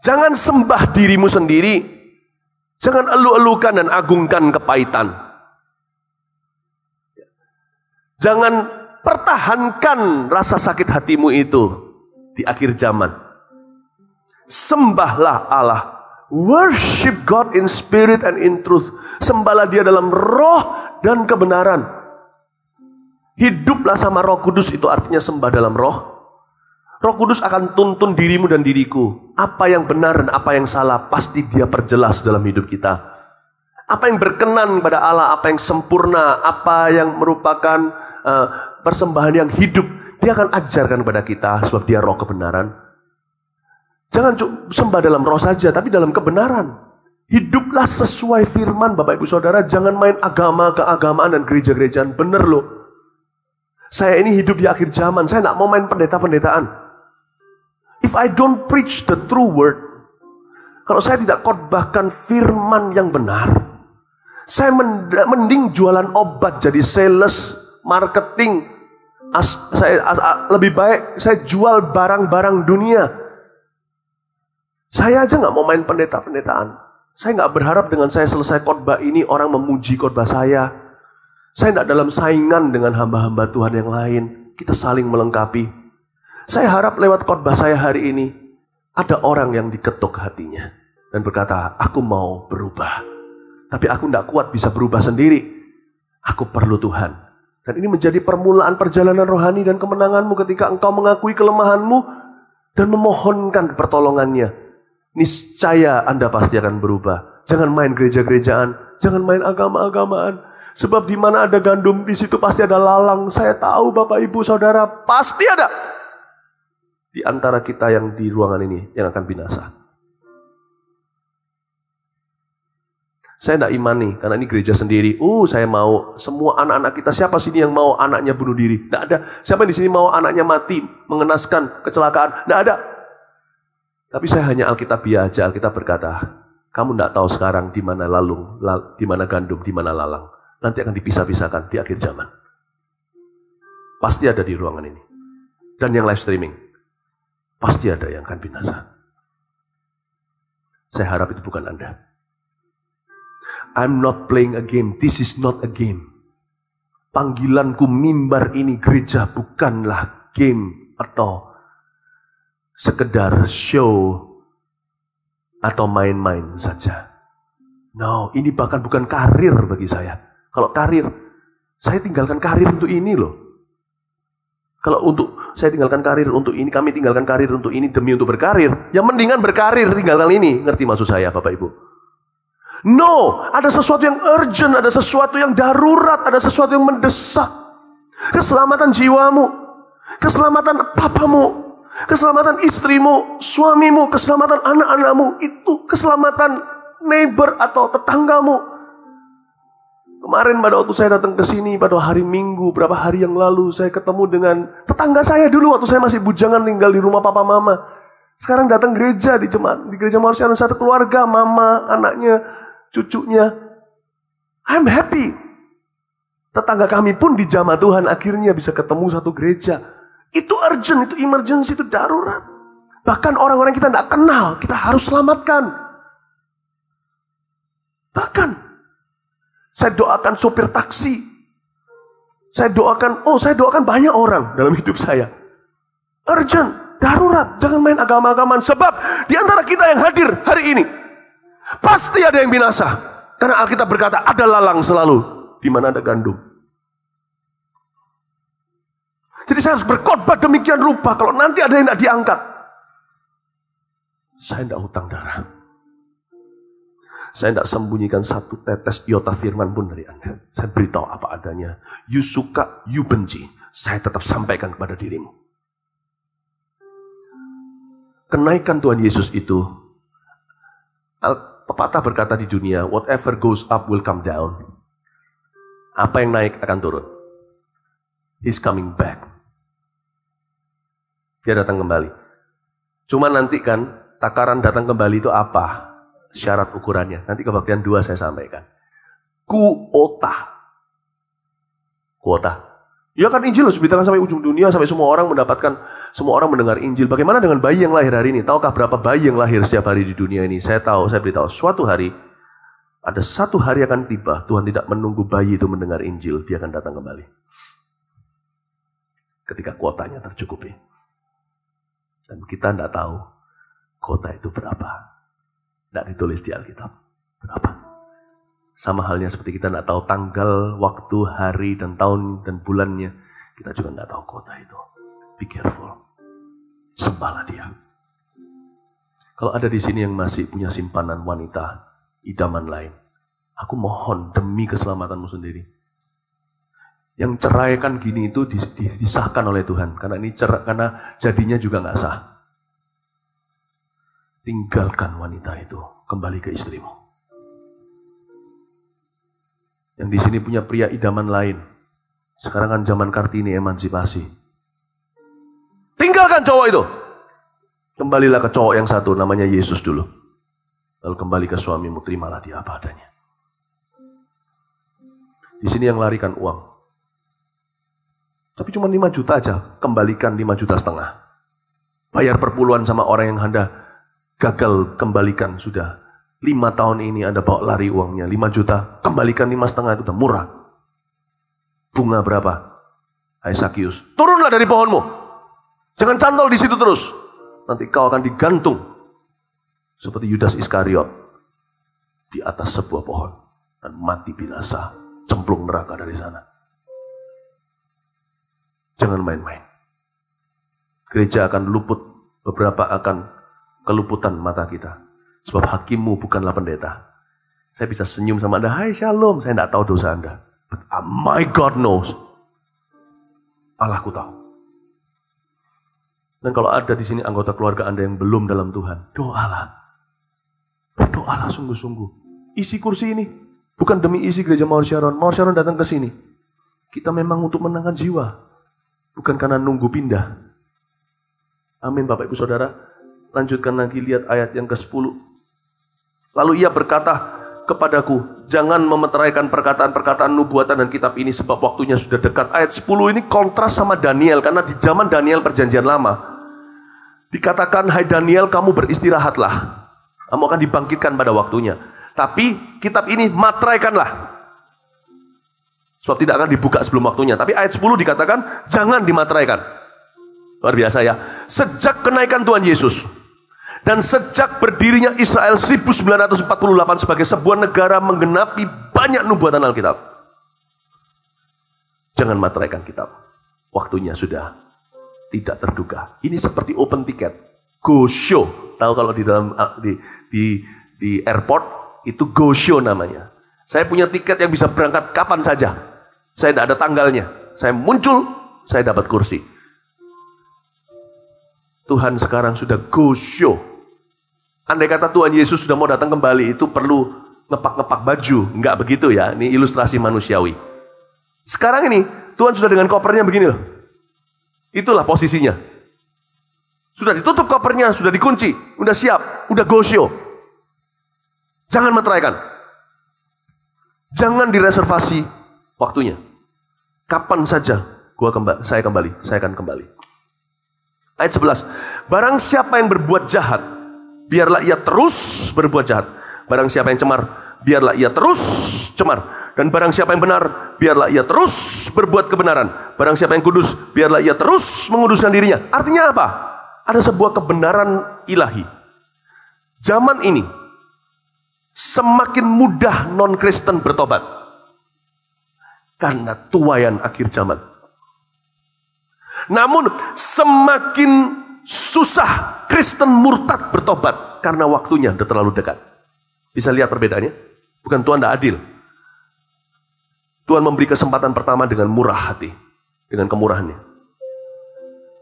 Jangan sembah dirimu sendiri. Jangan elu-elukan dan agungkan kepahitan. Jangan pertahankan rasa sakit hatimu itu di akhir zaman. Sembahlah Allah. Worship God in spirit and in truth. Sembahlah Dia dalam roh dan kebenaran. Hiduplah sama Roh Kudus, itu artinya sembah dalam roh. Roh Kudus akan tuntun dirimu dan diriku. Apa yang benar dan apa yang salah pasti Dia perjelas dalam hidup kita. Apa yang berkenan kepada Allah, apa yang sempurna, apa yang merupakan persembahan yang hidup, Dia akan ajarkan kepada kita sebab Dia roh kebenaran. Jangan sembah dalam roh saja, tapi dalam kebenaran. Hiduplah sesuai firman Bapak Ibu Saudara. Jangan main agama, keagamaan dan gereja-gerejaan. Bener loh. Saya ini hidup di akhir zaman. Saya gak mau main pendeta-pendetaan. If I don't preach the true word, kalau saya tidak khotbahkan firman yang benar, saya mending jualan obat, jadi sales, marketing. Lebih baik saya jual barang-barang dunia. Saya aja gak mau main pendeta-pendetaan. Saya gak berharap dengan saya selesai khotbah ini orang memuji khotbah saya. Saya gak dalam saingan dengan hamba-hamba Tuhan yang lain. Kita saling melengkapi. Saya harap lewat khotbah saya hari ini, ada orang yang diketuk hatinya dan berkata, aku mau berubah. Tapi aku gak kuat bisa berubah sendiri. Aku perlu Tuhan. Dan ini menjadi permulaan perjalanan rohani dan kemenanganmu ketika engkau mengakui kelemahanmu dan memohonkan pertolongannya. Niscaya Anda pasti akan berubah. Jangan main gereja-gerejaan, jangan main agama-agamaan. Sebab di mana ada gandum, di situ pasti ada lalang. Saya tahu Bapak Ibu Saudara, pasti ada di antara kita yang di ruangan ini yang akan binasa. Saya tidak imani, karena ini gereja sendiri. Saya mau semua anak-anak kita, siapa sini yang mau anaknya bunuh diri? Tidak ada. Siapa di sini mau anaknya mati, mengenaskan, kecelakaan? Tidak ada. Tapi saya hanya Alkitabiah aja. Alkitab berkata, kamu tidak tahu sekarang di mana lalung, di mana gandum, di mana lalang. Nanti akan dipisah-pisahkan di akhir zaman. Pasti ada di ruangan ini. Dan yang live streaming, pasti ada yang akan binasa. Saya harap itu bukan Anda. I'm not playing a game. This is not a game. Panggilanku mimbar ini gereja bukanlah game atau sekedar show atau main-main saja. No, ini bahkan bukan karir bagi saya. Kalau karir, saya tinggalkan karir untuk ini loh. Kalau untuk saya tinggalkan karir untuk ini, kami tinggalkan karir untuk ini demi untuk berkarir. Yang mendingan berkarir tinggalkan ini. Ngerti maksud saya Bapak Ibu? No, ada sesuatu yang urgent, ada sesuatu yang darurat, ada sesuatu yang mendesak. Keselamatan jiwamu, keselamatan papamu, keselamatan istrimu, suamimu, keselamatan anak-anakmu, itu keselamatan neighbor atau tetanggamu. Kemarin pada waktu saya datang ke sini pada hari Minggu, berapa hari yang lalu saya ketemu dengan tetangga saya dulu waktu saya masih bujangan tinggal di rumah papa mama. Sekarang datang gereja di jemaat, di gereja Manusia satu keluarga, mama, anaknya, cucunya. I'm happy. Tetangga kami pun di jamaah Tuhan akhirnya bisa ketemu satu gereja. Itu urgent, itu emergency, itu darurat. Bahkan orang-orang kita tidak kenal, kita harus selamatkan. Bahkan saya doakan sopir taksi. Saya doakan banyak orang dalam hidup saya. Urgent, darurat, jangan main agama-agamaan. Sebab di antara kita yang hadir hari ini, pasti ada yang binasa. Karena Alkitab berkata, ada lalang selalu di mana ada gandum. Jadi saya harus berkhotbah demikian rupa. Kalau nanti ada yang tidak diangkat, saya tidak hutang darah. Saya tidak sembunyikan satu tetes iota firman pun dari Anda. Saya beritahu apa adanya. You suka, you benci. Saya tetap sampaikan kepada dirimu. Kenaikan Tuhan Yesus itu, pepatah berkata di dunia, whatever goes up will come down. Apa yang naik akan turun. He's coming back. Dia datang kembali. Cuma nanti kan, takaran datang kembali itu apa? Syarat ukurannya. Nanti kebaktian 2 saya sampaikan. Kuota. Ya kan Injil harus diberitakan sampai ujung dunia, sampai semua orang mendengar Injil. Bagaimana dengan bayi yang lahir hari ini? Tahukah berapa bayi yang lahir setiap hari di dunia ini? Saya tahu, saya beritahu. Suatu hari, ada satu hari akan tiba, Tuhan tidak menunggu bayi itu mendengar Injil, dia akan datang kembali. Ketika kuotanya tercukupi. Dan kita tidak tahu kuota itu berapa. Tidak ditulis di Alkitab. Berapa? Sama halnya seperti kita tidak tahu tanggal, waktu, hari, dan tahun, dan bulannya. Kita juga tidak tahu kota itu. Be careful. Sembahlah dia. Kalau ada di sini yang masih punya simpanan wanita, idaman lain, aku mohon demi keselamatanmu sendiri. Yang cerai kan gini itu disahkan oleh Tuhan. Karena ini karena jadinya juga nggak sah. Tinggalkan wanita itu, kembali ke istrimu. Yang di sini punya pria idaman lain. Sekarang kan zaman Kartini, emansipasi. Tinggalkan cowok itu. Kembalilah ke cowok yang satu, namanya Yesus dulu. Lalu kembali ke suamimu, terimalah dia apa adanya. Di sini yang larikan uang. Tapi cuma 5 juta aja, kembalikan 5,5 juta. Bayar perpuluhan sama orang yang Anda gagal kembalikan sudah. 5 tahun ini Anda bawa lari uangnya, 5 juta, kembalikan 5,5 itu udah murah. Bunga berapa? Hai Sakius, turunlah dari pohonmu. Jangan cantol di situ terus. Nanti kau akan digantung. Seperti Yudas Iskariot. Di atas sebuah pohon. Dan mati binasa. Cemplung neraka dari sana. Jangan main-main. Gereja akan luput. Beberapa akan keluputan mata kita. Sebab hakimmu bukanlah pendeta. Saya bisa senyum sama Anda. Hai shalom. Saya tidak tahu dosa Anda. But my God knows. Allahku tahu. Dan kalau ada di sini anggota keluarga Anda yang belum dalam Tuhan, doalah. Berdoalah sungguh-sungguh. Isi kursi ini bukan demi isi gereja Mawar Sharon. Mawar Sharon datang ke sini. Kita memang untuk menangkan jiwa. Bukan karena nunggu pindah. Amin Bapak Ibu Saudara. Lanjutkan lagi, lihat ayat yang ke-10. Lalu ia berkata kepadaku, jangan memeteraikan perkataan-perkataan nubuatan dan kitab ini sebab waktunya sudah dekat. Ayat 10 ini kontras sama Daniel. Karena di zaman Daniel perjanjian lama dikatakan, hai Daniel, kamu beristirahatlah. Kamu akan dibangkitkan pada waktunya. Tapi kitab ini materaikanlah. Sebab tidak akan dibuka sebelum waktunya. Tapi ayat 10 dikatakan, jangan dimateraikan. Luar biasa ya. Sejak kenaikan Tuhan Yesus. Dan sejak berdirinya Israel 1948 sebagai sebuah negara menggenapi banyak nubuatan Alkitab. Jangan materaikan kitab. Waktunya sudah tidak terduga. Ini seperti open ticket. Go show. Tahu kalau di dalam di airport itu go show namanya. Saya punya tiket yang bisa berangkat kapan saja. Saya tidak ada tanggalnya. Saya muncul, saya dapat kursi. Tuhan sekarang sudah go show. Andai kata Tuhan Yesus sudah mau datang kembali, itu perlu ngepak-ngepak baju. Enggak begitu ya, ini ilustrasi manusiawi. Sekarang ini, Tuhan sudah dengan kopernya begini loh. Itulah posisinya. Sudah ditutup kopernya, sudah dikunci, udah siap, udah go show. Jangan meteraikan. Jangan direservasi waktunya. Kapan saja saya akan kembali. Ayat 11. Barang siapa yang berbuat jahat, biarlah ia terus berbuat jahat. Barang siapa yang cemar, biarlah ia terus cemar. Dan barang siapa yang benar, biarlah ia terus berbuat kebenaran. Barang siapa yang kudus, biarlah ia terus menguduskan dirinya. Artinya apa? Ada sebuah kebenaran ilahi. Zaman ini, semakin mudah non-Kristen bertobat. Karena tuaian akhir zaman. Namun, semakin susah Kristen murtad bertobat karena waktunya sudah terlalu dekat. Bisa lihat perbedaannya? Bukan Tuhan tidak adil. Tuhan memberi kesempatan pertama dengan murah hati, dengan kemurahannya.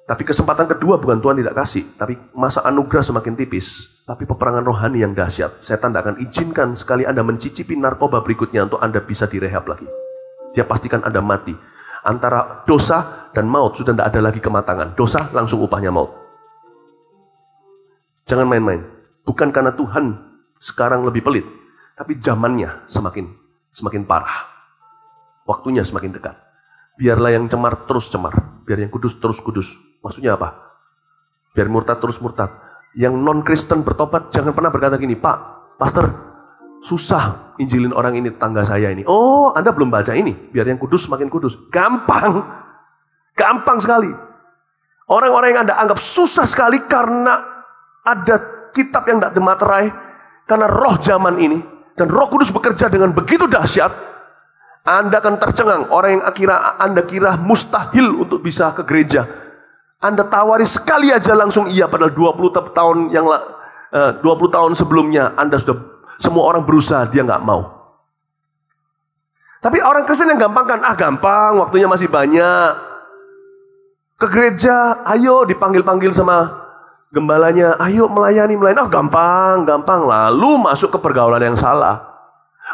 Tapi kesempatan kedua bukan Tuhan tidak kasih, tapi masa anugerah semakin tipis. Tapi peperangan rohani yang dahsyat. Setan tidak akan izinkan sekali Anda mencicipi narkoba berikutnya untuk Anda bisa direhab lagi. Dia pastikan Anda mati. Antara dosa dan maut sudah tidak ada lagi kematangan. Dosa langsung upahnya maut. Jangan main-main. Bukan karena Tuhan sekarang lebih pelit, tapi zamannya semakin parah. Waktunya semakin dekat. Biarlah yang cemar terus cemar. Biar yang kudus terus kudus. Maksudnya apa? Biar murtad terus murtad. Yang non-Kristen bertobat jangan pernah berkata gini, Pak, Pastor, susah injilin orang ini, tetangga saya ini. Oh, Anda belum baca ini. Biar yang kudus semakin kudus. Gampang. Gampang sekali. Orang-orang yang Anda anggap susah sekali karena ada kitab yang tidak dimaterai. Karena roh zaman ini. Dan Roh Kudus bekerja dengan begitu dahsyat. Anda akan tercengang. Orang yang Anda kira mustahil untuk bisa ke gereja. Anda tawari sekali aja langsung iya. Padahal 20 tahun sebelumnya Anda sudah, semua orang berusaha, dia nggak mau. Tapi orang Kristen yang gampang kan, gampang, waktunya masih banyak. Ke gereja, ayo dipanggil-panggil sama gembalanya, ayo melayani. Gampang. Lalu masuk ke pergaulan yang salah.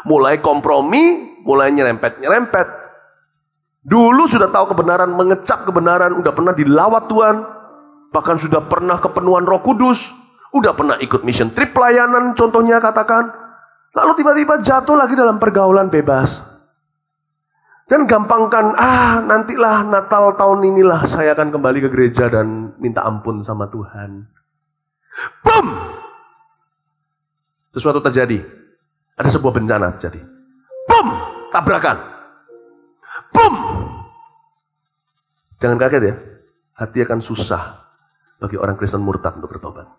Mulai kompromi, mulai nyerempet. Dulu sudah tahu kebenaran, mengecap kebenaran, udah pernah dilawat Tuhan, bahkan sudah pernah kepenuhan Roh Kudus, udah pernah ikut mission trip pelayanan contohnya katakan. Lalu tiba-tiba jatuh lagi dalam pergaulan bebas. Dan gampangkan, nantilah Natal tahun inilah saya akan kembali ke gereja dan minta ampun sama Tuhan. Boom! Sesuatu terjadi. Ada sebuah bencana terjadi. Boom! Tabrakan. Boom! Jangan kaget ya. Hati akan susah bagi orang Kristen murtad untuk bertobat.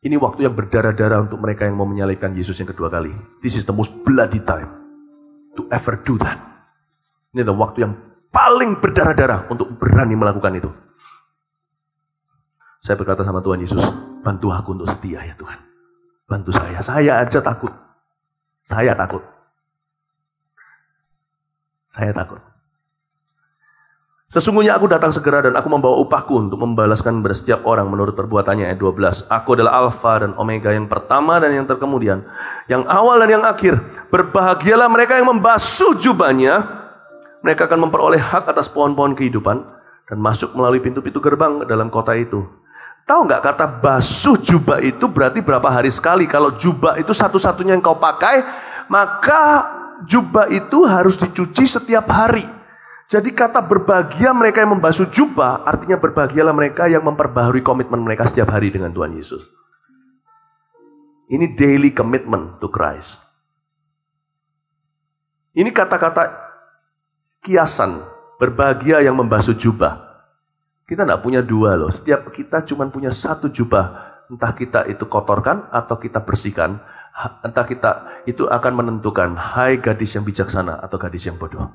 Ini waktu yang berdarah-darah untuk mereka yang mau menyalibkan Yesus yang kedua kali. This is the most bloody time to ever do that. Ini adalah waktu yang paling berdarah-darah untuk berani melakukan itu. Saya berkata sama Tuhan Yesus, bantu aku untuk setia ya Tuhan. Bantu saya. Saya aja takut. Saya takut. Sesungguhnya aku datang segera dan aku membawa upahku untuk membalaskan kepada setiap orang menurut perbuatannya. Ayat 12. Aku adalah Alfa dan Omega, yang pertama dan yang terkemudian, yang awal dan yang akhir. Berbahagialah mereka yang membasuh jubahnya. Mereka akan memperoleh hak atas pohon-pohon kehidupan dan masuk melalui pintu-pintu gerbang ke dalam kota itu. Tahu nggak kata basuh jubah itu berarti berapa hari sekali? Kalau jubah itu satu-satunya yang kau pakai, maka jubah itu harus dicuci setiap hari. Jadi kata berbahagia mereka yang membasuh jubah, artinya berbahagialah mereka yang memperbaharui komitmen mereka setiap hari dengan Tuhan Yesus. Ini daily commitment to Christ. Ini kata-kata kiasan, berbahagia yang membasuh jubah. Kita tidak punya dua loh, setiap kita cuma punya satu jubah. Entah kita itu kotorkan atau kita bersihkan, entah kita itu akan menentukan, hai gadis yang bijaksana atau gadis yang bodoh.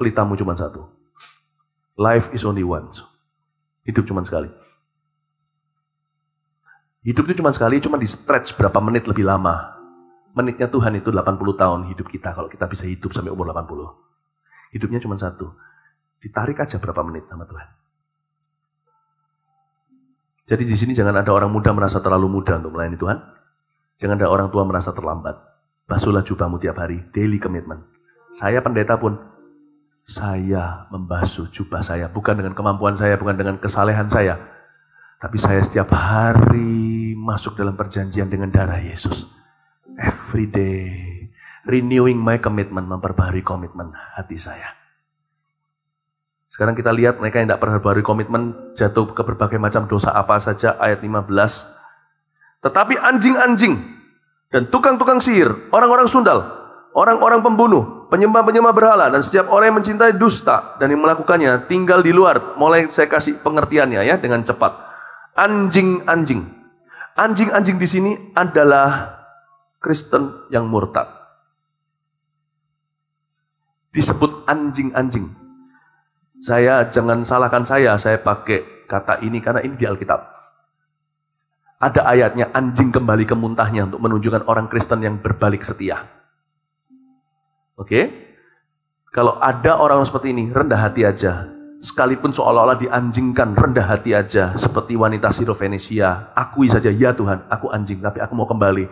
Pelitamu cuma satu. Life is only once. Hidup cuma sekali. Hidup itu cuma sekali, cuma di stretch berapa menit lebih lama. Menitnya Tuhan itu 80 tahun hidup kita, kalau kita bisa hidup sampai umur 80. Hidupnya cuma satu. Ditarik aja berapa menit sama Tuhan. Jadi di sini jangan ada orang muda merasa terlalu muda untuk melayani Tuhan. Jangan ada orang tua merasa terlambat. Basuhlah jubahmu tiap hari, daily commitment. Saya pendeta pun, saya membasuh jubah saya, bukan dengan kemampuan saya, bukan dengan kesalehan saya, tapi saya setiap hari masuk dalam perjanjian dengan darah Yesus. Every day, renewing my commitment, memperbaharui komitmen hati saya. Sekarang kita lihat mereka yang tidak perbaharui komitmen jatuh ke berbagai macam dosa apa saja. Ayat 15. Tetapi anjing-anjing dan tukang-tukang sihir, orang-orang sundal, orang-orang pembunuh, penyembah-penyembah berhala, dan setiap orang yang mencintai dusta dan yang melakukannya tinggal di luar. Mulai saya kasih pengertiannya ya dengan cepat. Anjing-anjing. Anjing-anjing di sini adalah Kristen yang murtad. Disebut anjing-anjing. Saya jangan salahkan saya pakai kata ini karena ini di Alkitab. Ada ayatnya anjing kembali ke muntahnya untuk menunjukkan orang Kristen yang berbalik setia. Oke? Kalau ada orang seperti ini, rendah hati aja. Sekalipun seolah-olah dianjingkan, rendah hati aja. Seperti wanita Sirofenisia, akui saja, ya Tuhan, aku anjing, tapi aku mau kembali.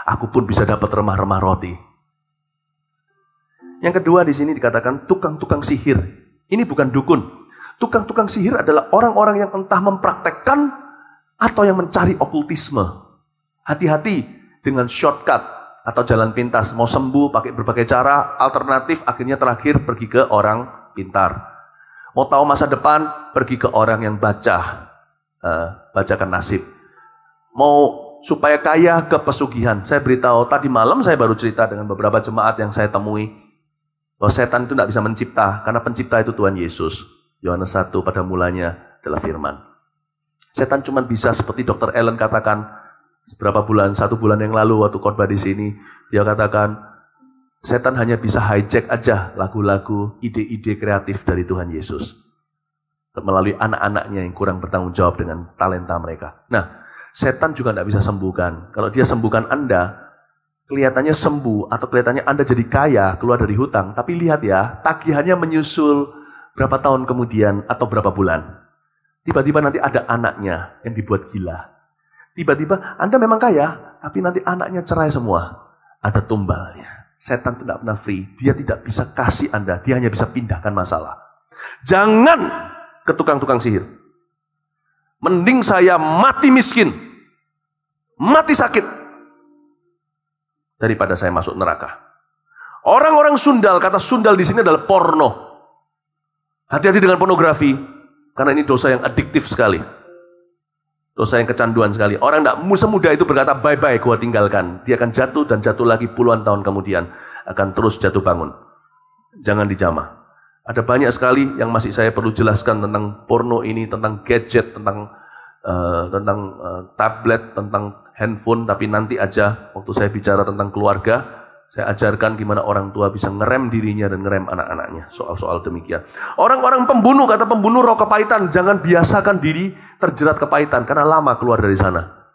Aku pun bisa dapat remah-remah roti. Yang kedua di sini dikatakan tukang-tukang sihir. Ini bukan dukun. Tukang-tukang sihir adalah orang-orang yang entah mempraktekkan atau yang mencari okultisme. Hati-hati dengan shortcut atau jalan pintas. Mau sembuh pakai berbagai cara, alternatif, akhirnya terakhir pergi ke orang pintar. Mau tahu masa depan, pergi ke orang yang bacakan nasib. Mau supaya kaya, ke pesugihan. Saya beritahu, tadi malam saya baru cerita dengan beberapa jemaat yang saya temui. Bahwa setan itu tidak bisa mencipta, karena pencipta itu Tuhan Yesus. Yohanes 1, pada mulanya adalah firman. Setan cuma bisa seperti Dr. Ellen katakan, satu bulan yang lalu waktu khotbah di sini, dia katakan, setan hanya bisa hijack aja lagu-lagu, ide-ide kreatif dari Tuhan Yesus. Melalui anak-anaknya yang kurang bertanggung jawab dengan talenta mereka. Nah, setan juga tidak bisa sembuhkan. Kalau dia sembuhkan Anda, kelihatannya sembuh atau kelihatannya Anda jadi kaya, keluar dari hutang. Tapi lihat ya, tagihannya menyusul berapa tahun kemudian atau berapa bulan. Tiba-tiba nanti ada anaknya yang dibuat gila. Tiba-tiba Anda memang kaya, tapi nanti anaknya cerai semua. Ada tumbalnya. Setan tidak pernah free. Dia tidak bisa kasih Anda. Dia hanya bisa pindahkan masalah. Jangan ke tukang-tukang sihir. Mending saya mati miskin, mati sakit, daripada saya masuk neraka. Orang-orang sundal, kata sundal di sini adalah porno. Hati-hati dengan pornografi, karena ini dosa yang adiktif sekali. Dosa yang kecanduan sekali. Orang tidak semudah itu berkata, bye-bye, gua tinggalkan. Dia akan jatuh dan jatuh lagi puluhan tahun kemudian. Akan terus jatuh bangun. Jangan dijamah. Ada banyak sekali yang masih saya perlu jelaskan tentang porno ini, tentang gadget, tentang tablet, tentang handphone. Tapi nanti aja, waktu saya bicara tentang keluarga, saya ajarkan gimana orang tua bisa ngerem dirinya dan ngerem anak-anaknya. Soal-soal demikian. Orang-orang pembunuh, kata pembunuh roh kepahitan. Jangan biasakan diri terjerat kepahitan, karena lama keluar dari sana.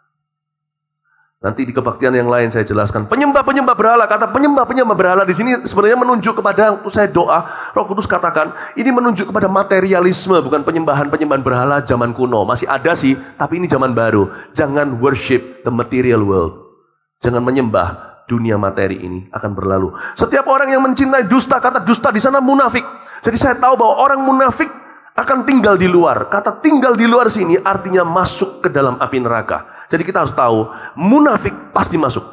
Nanti di kebaktian yang lain saya jelaskan. Penyembah-penyembah berhala, kata penyembah-penyembah berhala di sini sebenarnya menunjuk kepada, waktu saya doa, Roh Kudus katakan, ini menunjuk kepada materialisme, bukan penyembahan-penyembahan berhala zaman kuno. Masih ada sih, tapi ini zaman baru. Jangan worship the material world. Jangan menyembah dunia materi ini, akan berlalu. Setiap orang yang mencintai dusta, kata dusta di sana munafik. Jadi saya tahu bahwa orang munafik akan tinggal di luar. Kata tinggal di luar sini artinya masuk ke dalam api neraka. Jadi kita harus tahu, munafik pasti masuk.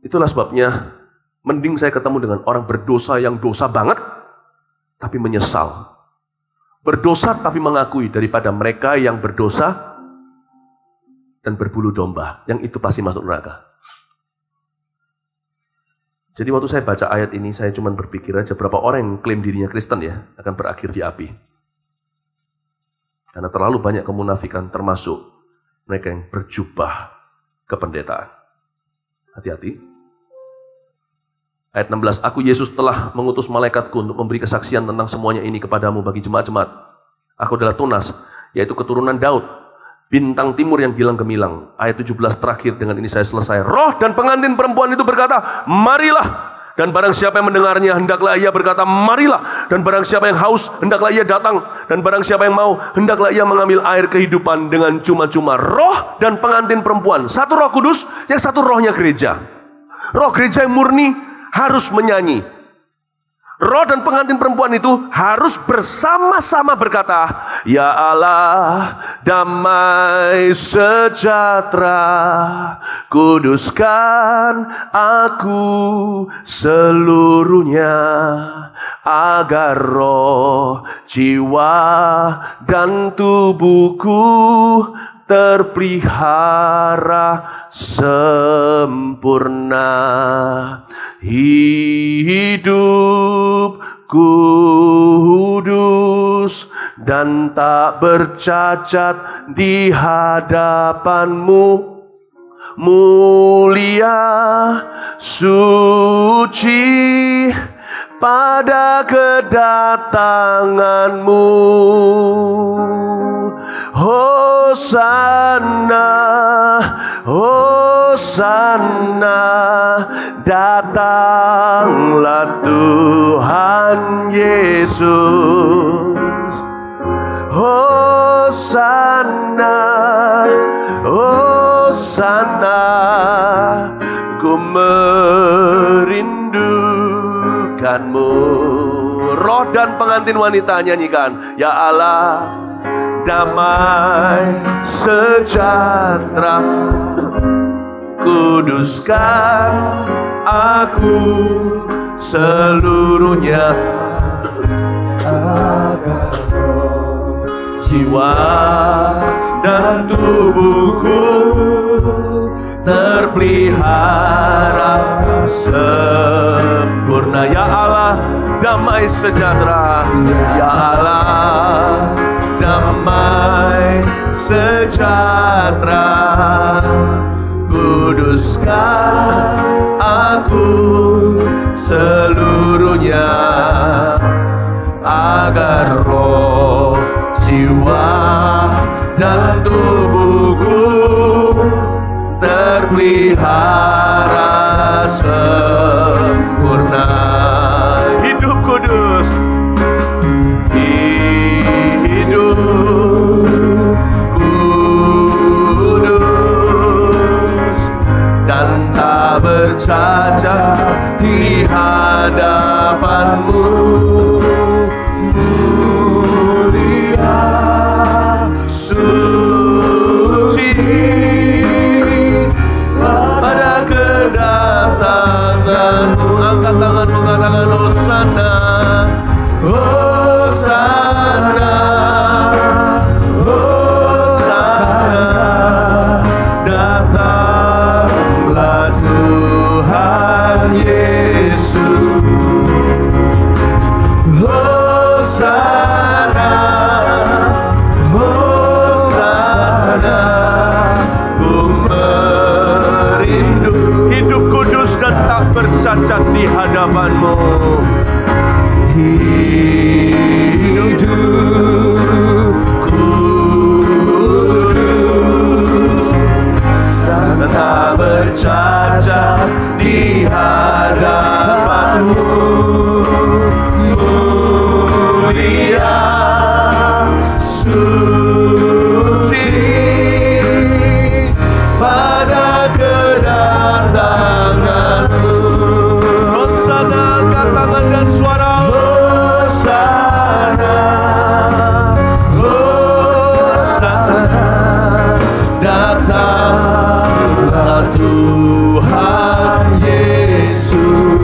Itulah sebabnya, mending saya ketemu dengan orang berdosa yang dosa banget, tapi menyesal. Berdosa tapi mengakui, daripada mereka yang berdosa dan berbulu domba. Yang itu pasti masuk neraka. Jadi waktu saya baca ayat ini, saya cuma berpikir aja berapa orang yang klaim dirinya Kristen ya, akan berakhir di api. Karena terlalu banyak kemunafikan, termasuk mereka yang berjubah kependetaan. Hati-hati. Ayat 16, aku Yesus telah mengutus malaikatku untuk memberi kesaksian tentang semuanya ini kepadamu bagi jemaat-jemaat. Aku adalah Tunas, yaitu keturunan Daud, bintang timur yang gilang gemilang. Ayat 17 terakhir, dengan ini saya selesai. Roh dan pengantin perempuan itu berkata, marilah. Dan barang siapa yang mendengarnya, hendaklah ia berkata, marilah. Dan barang siapa yang haus, hendaklah ia datang. Dan barang siapa yang mau, hendaklah ia mengambil air kehidupan dengan cuma-cuma. Roh dan pengantin perempuan. Satu Roh Kudus, yang satu rohnya gereja. Roh gereja yang murni harus menyanyi. Roh dan pengantin perempuan itu harus bersama-sama berkata, ya Allah, damai sejahtera, kuduskan aku seluruhnya, agar roh, jiwa, dan tubuhku terpelihara sempurna. Hidup kudus dan tak bercacat di hadapanmu, mulia, suci pada kedatanganmu. Hosana, Hosana, datanglah Tuhan Yesus. Hosana, Hosana, ku merindukanmu. Roh dan pengantin wanita nyanyikan, ya Allah, damai sejahtera, kuduskan aku seluruhnya, agar roh, jiwa, dan tubuhku terpelihara sempurna. Ya Allah, damai sejahtera. Ya Allah, damai sejahtera, kuduskan aku seluruhnya, agar roh, jiwa, dan tubuhku terpelihara sempurna. Hidup kudus, hidup hadapan-Mu. Mulia, suci pada kedatangan-Mu. Angkat tanganmu, katakan Hosana, Hosana, Hosana. Datanglah Tuhan Yesus. Hosana, Hosana. Ku merindu hidup kudus dan tak bercacat di hadapan-Mu. Hidup kudus dan tak bercacat di hadapan-Mu. Mulia, suci pada kedatangan-Mu. Hosana, angkat tangan dan suara. Hosana, Hosana. Datanglah Tuhan Yesus.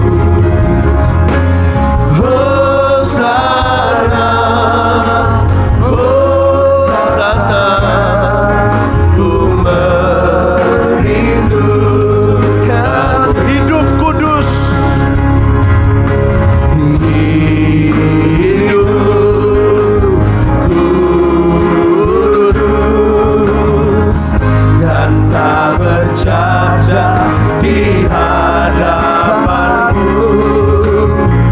Hosana, Hosana. Ku merindukan hidup kudus. Hidup kudus dan tak bercacat di hadapan-Mu.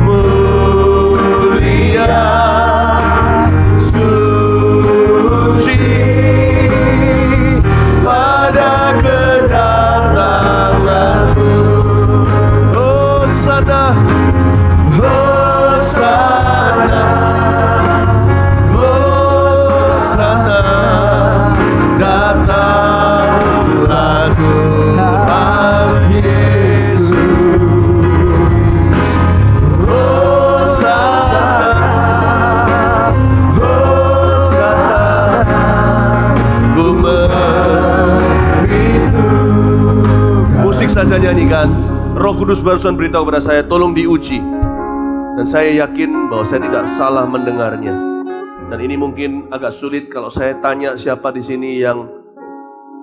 Mulia, suci pada kedatangan-Mu. Hosana, Hosana, Hosana. Datanglah Tuhan Yesus. Hosana, Hosana. Ku merindu. Musik saja nyanyikan. Roh Kudus barusan beritahu kepada saya, tolong diuji. Dan saya yakin bahwa saya tidak salah mendengarnya. Dan ini mungkin agak sulit kalau saya tanya siapa di sini yang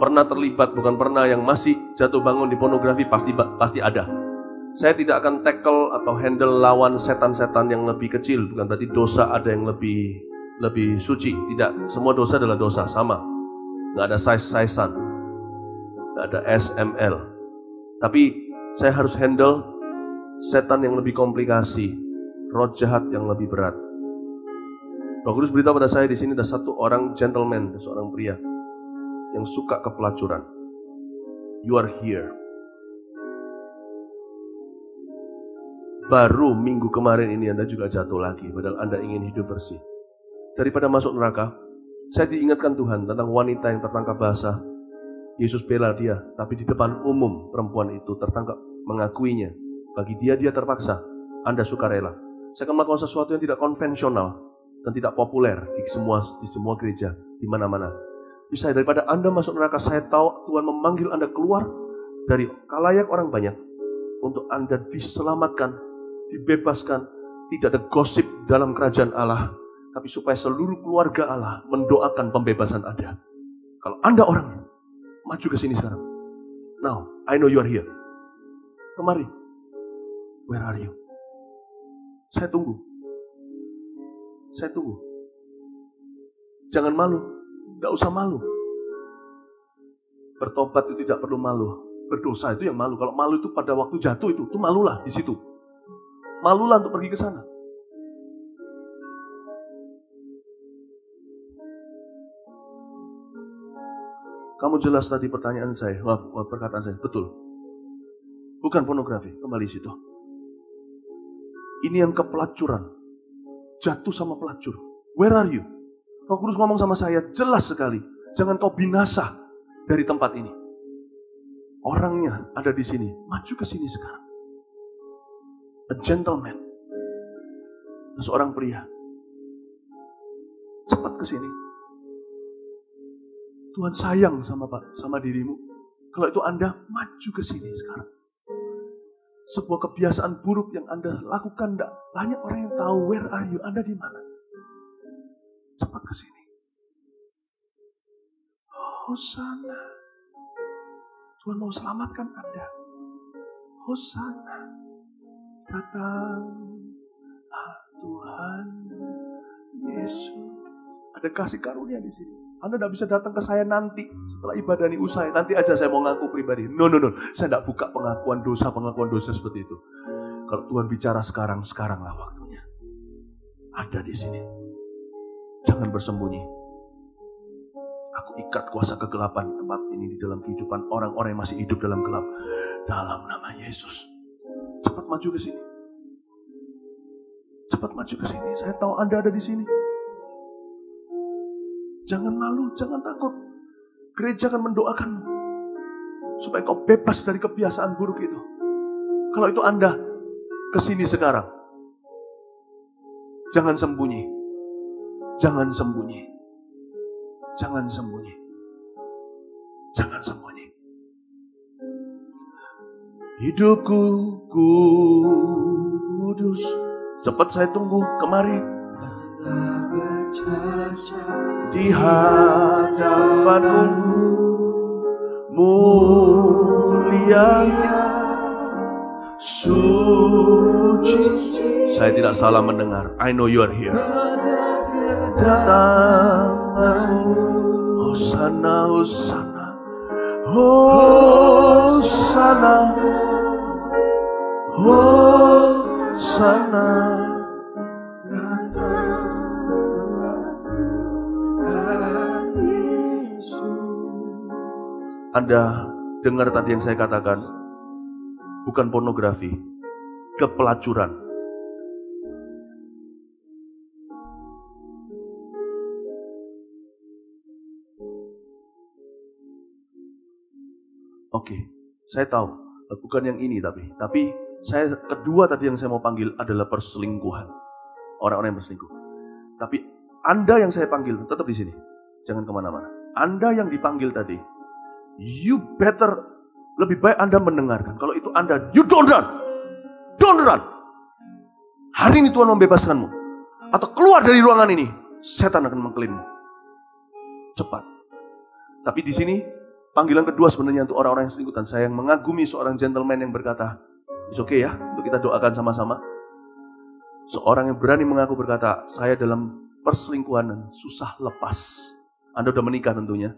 pernah terlibat, bukan pernah, yang masih jatuh bangun di pornografi, pasti ada. Saya tidak akan tackle atau handle lawan setan-setan yang lebih kecil. Bukan berarti dosa ada yang lebih suci. Tidak, semua dosa adalah dosa, sama. Gak ada size-sizean, gak ada SML. Tapi saya harus handle setan yang lebih komplikasi, roh jahat yang lebih berat. Roh Kudus beritahu pada saya di sini ada satu orang gentleman, seorang pria yang suka kepelacuran. You are here. Baru minggu kemarin ini Anda juga jatuh lagi, padahal Anda ingin hidup bersih. Daripada masuk neraka, saya diingatkan Tuhan tentang wanita yang tertangkap basah. Yesus bela dia, tapi di depan umum perempuan itu tertangkap mengakuinya. Bagi dia terpaksa, Anda sukarela. Saya akan melakukan sesuatu yang tidak konvensional dan tidak populer di semua gereja, di mana-mana. Bisa daripada Anda masuk neraka, saya tahu Tuhan memanggil Anda keluar dari khalayak orang banyak untuk Anda diselamatkan, dibebaskan. Tidak ada gosip dalam kerajaan Allah, tapi supaya seluruh keluarga Allah mendoakan pembebasan Anda. Kalau Anda orangnya, maju ke sini sekarang. Now, I know you are here. Kemari. Where are you? Saya tunggu. Saya tunggu. Jangan malu. Tidak usah malu. Bertobat itu tidak perlu malu. Berdosa itu yang malu. Kalau malu itu pada waktu jatuh itu malulah di situ. Malulah untuk pergi ke sana. Kamu jelas tadi pertanyaan saya, perkataan saya, betul. Bukan pornografi, kembali situ. Ini yang kepelacuran. Jatuh sama pelacur. Where are you? Roh Kudus ngomong sama saya, jelas sekali. Jangan kau binasa dari tempat ini. Orangnya ada di sini. Maju ke sini sekarang. a gentleman, seorang pria. Cepat ke sini. Tuhan sayang sama dirimu. Kalau itu Anda, maju ke sini sekarang. Sebuah kebiasaan buruk yang Anda lakukan, tidak banyak orang yang tahu. Where are you? Anda di mana? Cepat ke sini. Hosana. Tuhan mau selamatkan Anda. Hosana. Datang Tuhan Yesus. Ada kasih karunia di sini. Anda tidak bisa datang ke saya nanti setelah ibadah ini usai. Nanti aja saya mau ngaku pribadi. No. Saya tidak buka pengakuan dosa seperti itu. Kalau Tuhan bicara sekaranglah waktunya. Ada di sini. Jangan bersembunyi. Aku ikat kuasa kegelapan di tempat ini, di dalam kehidupan orang-orang yang masih hidup dalam gelap. Dalam nama Yesus. Cepat maju ke sini. Cepat maju ke sini. Saya tahu Anda ada di sini. Jangan malu, jangan takut. Gereja akan mendoakanmu supaya kau bebas dari kebiasaan buruk itu. Kalau itu Anda kesini sekarang, jangan sembunyi. Jangan sembunyi. Jangan sembunyi. Jangan sembunyi. Hidupku kudus. Cepat saya tunggu, kemari. Di hadapanmu mulia, suci. Saya tidak salah mendengar. I know you are here. Datanganmu, Hosana, Hosana, Hosana, Hosana. Anda dengar tadi yang saya katakan, bukan pornografi, kepelacuran. Oke, saya tahu, bukan yang ini tapi saya kedua tadi yang saya mau panggil adalah perselingkuhan. Orang-orang yang berselingkuh. Tapi Anda yang saya panggil tetap di sini, jangan kemana-mana. Anda yang dipanggil tadi, you better, lebih baik Anda mendengarkan. Kalau itu Anda, you don't run. Don't run. Hari ini Tuhan membebaskanmu. Atau keluar dari ruangan ini, setan akan mengklaimmu. Cepat. Tapi di sini, panggilan kedua sebenarnya untuk orang-orang yang selingkuh. Dan saya yang mengagumi seorang gentleman yang berkata, it's okay ya, untuk kita doakan sama-sama. Seorang yang berani mengaku berkata, saya dalam perselingkuhan dan susah lepas. Anda sudah menikah tentunya.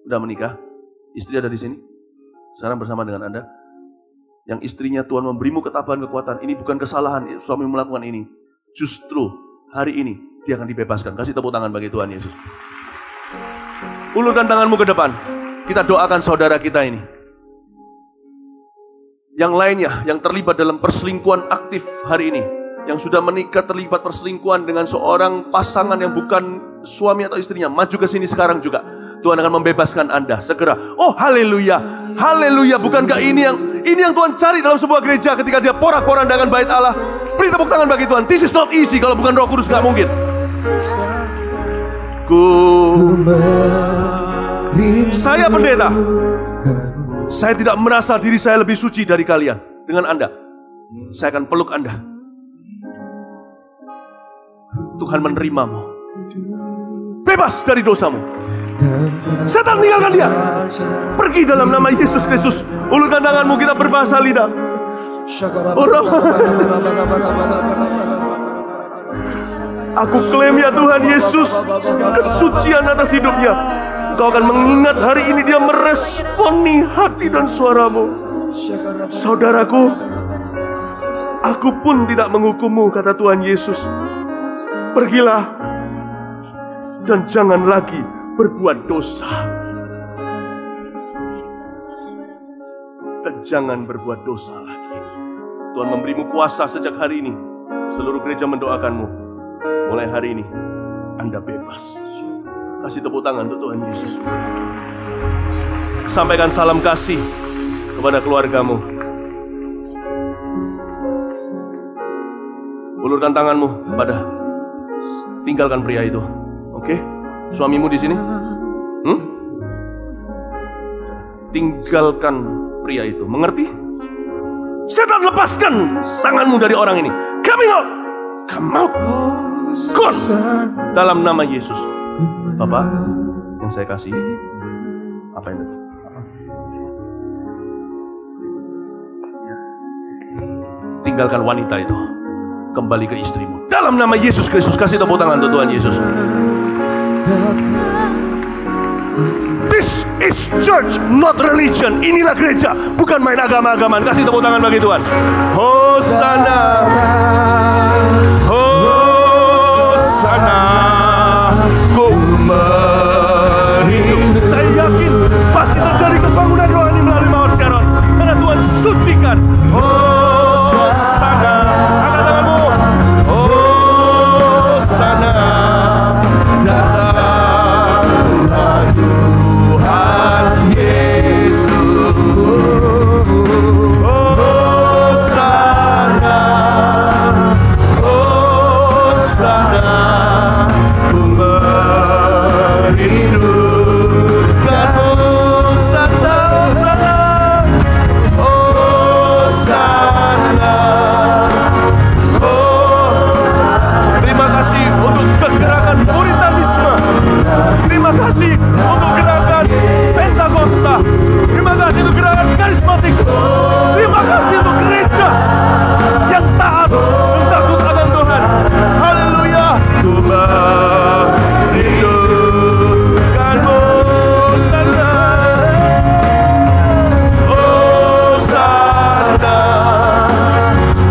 Sudah menikah? Istri ada di sini? Sekarang bersama dengan Anda. Yang istrinya Tuhan memberimu ketabahan, kekuatan. Ini bukan kesalahan suami melakukan ini. Justru hari ini dia akan dibebaskan. Kasih tepuk tangan bagi Tuhan Yesus. Ulurkan tanganmu ke depan. Kita doakan saudara kita ini. Yang lainnya yang terlibat dalam perselingkuhan aktif hari ini. Yang sudah menikah terlibat perselingkuhan dengan seorang pasangan yang bukan suami atau istrinya. Maju ke sini sekarang juga. Tuhan akan membebaskan Anda segera. Oh haleluya, haleluya. Bukankah ini yang Tuhan cari dalam sebuah gereja ketika dia porak-porandakan bait Allah. Beri tepuk tangan bagi Tuhan. This is not easy. Kalau bukan Roh Kudus gak mungkin. Saya pendeta. Saya tidak merasa diri saya lebih suci dari kalian. Dengan Anda, saya akan peluk Anda. Tuhan menerimamu. Bebas dari dosamu. Setan tinggalkan dia. Pergi dalam nama Yesus Kristus. Ulurkan tanganmu, kita berbahasa lidah. Aku klaim ya Tuhan Yesus, kesucian atas hidupnya. Engkau akan mengingat hari ini dia meresponi hati dan suaramu. Saudaraku, aku pun tidak menghukummu, kata Tuhan Yesus. Pergilah dan jangan lagi berbuat dosa. Dan jangan berbuat dosa lagi. Tuhan memberimu kuasa sejak hari ini. Seluruh gereja mendoakanmu. Mulai hari ini Anda bebas. Kasih tepuk tangan untuk Tuhan Yesus. Sampaikan salam kasih kepada keluargamu. Ulurkan tanganmu kepada, tinggalkan pria itu. Oke? Suamimu di sini? Tinggalkan pria itu. Mengerti? Setan, lepaskan tanganmu dari orang ini. Coming out. Come out. Gone. Dalam nama Yesus. Bapak yang saya kasih, apa itu? Tinggalkan wanita itu. Kembali ke istrimu. Dalam nama Yesus Kristus. Kasih tepuk tangan untuk Tuhan Yesus. This is church, not religion. Inilah gereja, bukan main agama-agamaan. Kasih tepuk tangan bagi Tuhan. Hosana, Hosana. Saya yakin pasti terjadi kebangunan rohani melalui Mawar Scaron, karena Tuhan sucikan. Hosana. Angkat tanganmu. Hosana. Datanglah Tuhan Yesus. Hosana. Hosana. Terima kasih untuk gerakan Pentakosta. Terima kasih untuk gerakan karismatik. Terima kasih untuk gereja yang taat dan takut akan Tuhan. Haleluya. Rindukanmu sana. Oh sana.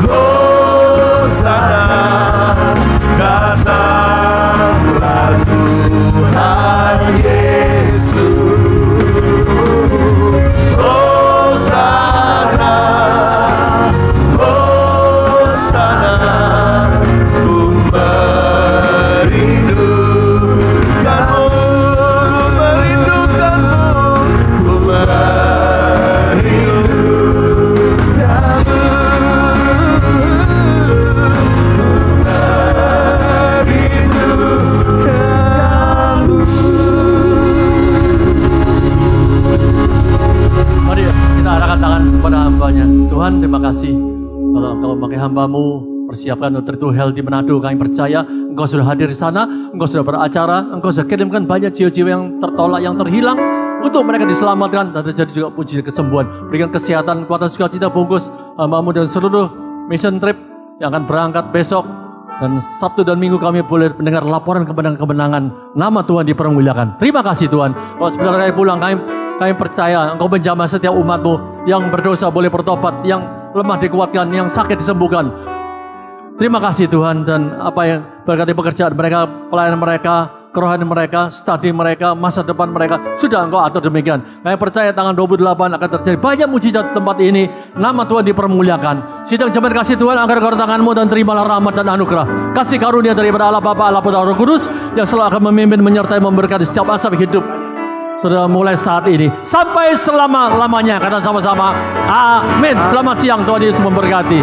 Oh sana. Datanglah Tuhan Yesus. Hosana, Hosana. Ku merindukanmu, ku merindukanmu, ku Mari kita arahkan tangan kepada hambanya. Tuhan, terima kasih kalau Engkau memakai hamba-Mu persiapkan Notre Dame Health di Manado. Kami percaya Engkau sudah hadir di sana, Engkau sudah beracara, Engkau sudah kirimkan banyak jiwa-jiwa yang tertolak, yang terhilang, untuk mereka diselamatkan dan terjadi juga puji kesembuhan. Berikan kesehatan, kekuatan, sukacita bungkus hamba-Mu dan seluruh mission trip yang akan berangkat besok. Dan Sabtu dan Minggu kami boleh mendengar laporan kemenangan-kemenangan. Nama Tuhan dipermuliakan. Terima kasih Tuhan. Kalau sebentar kami pulang, kami percaya Engkau menjamah setiap umat-Mu. Yang berdosa boleh bertobat, yang lemah dikuatkan, yang sakit disembuhkan. Terima kasih Tuhan, dan apa yang berkati pekerjaan mereka, pelayanan mereka, kerohanian mereka, studi mereka, masa depan mereka, sudah Engkau atur demikian. Kami percaya tanggal 28 akan terjadi banyak mujizat di tempat ini. Nama Tuhan dipermuliakan. Sidang jemaat kasih Tuhan, angkat kedua tanganmu dan terimalah rahmat dan anugerah. Kasih karunia daripada Allah Bapa, Allah Putra, Roh Kudus, yang selalu akan memimpin, menyertai, memberkati setiap aspek hidup. Sudah mulai saat ini sampai selama-lamanya. Kata sama-sama, amin. Selamat siang, Tuhan Yesus memberkati.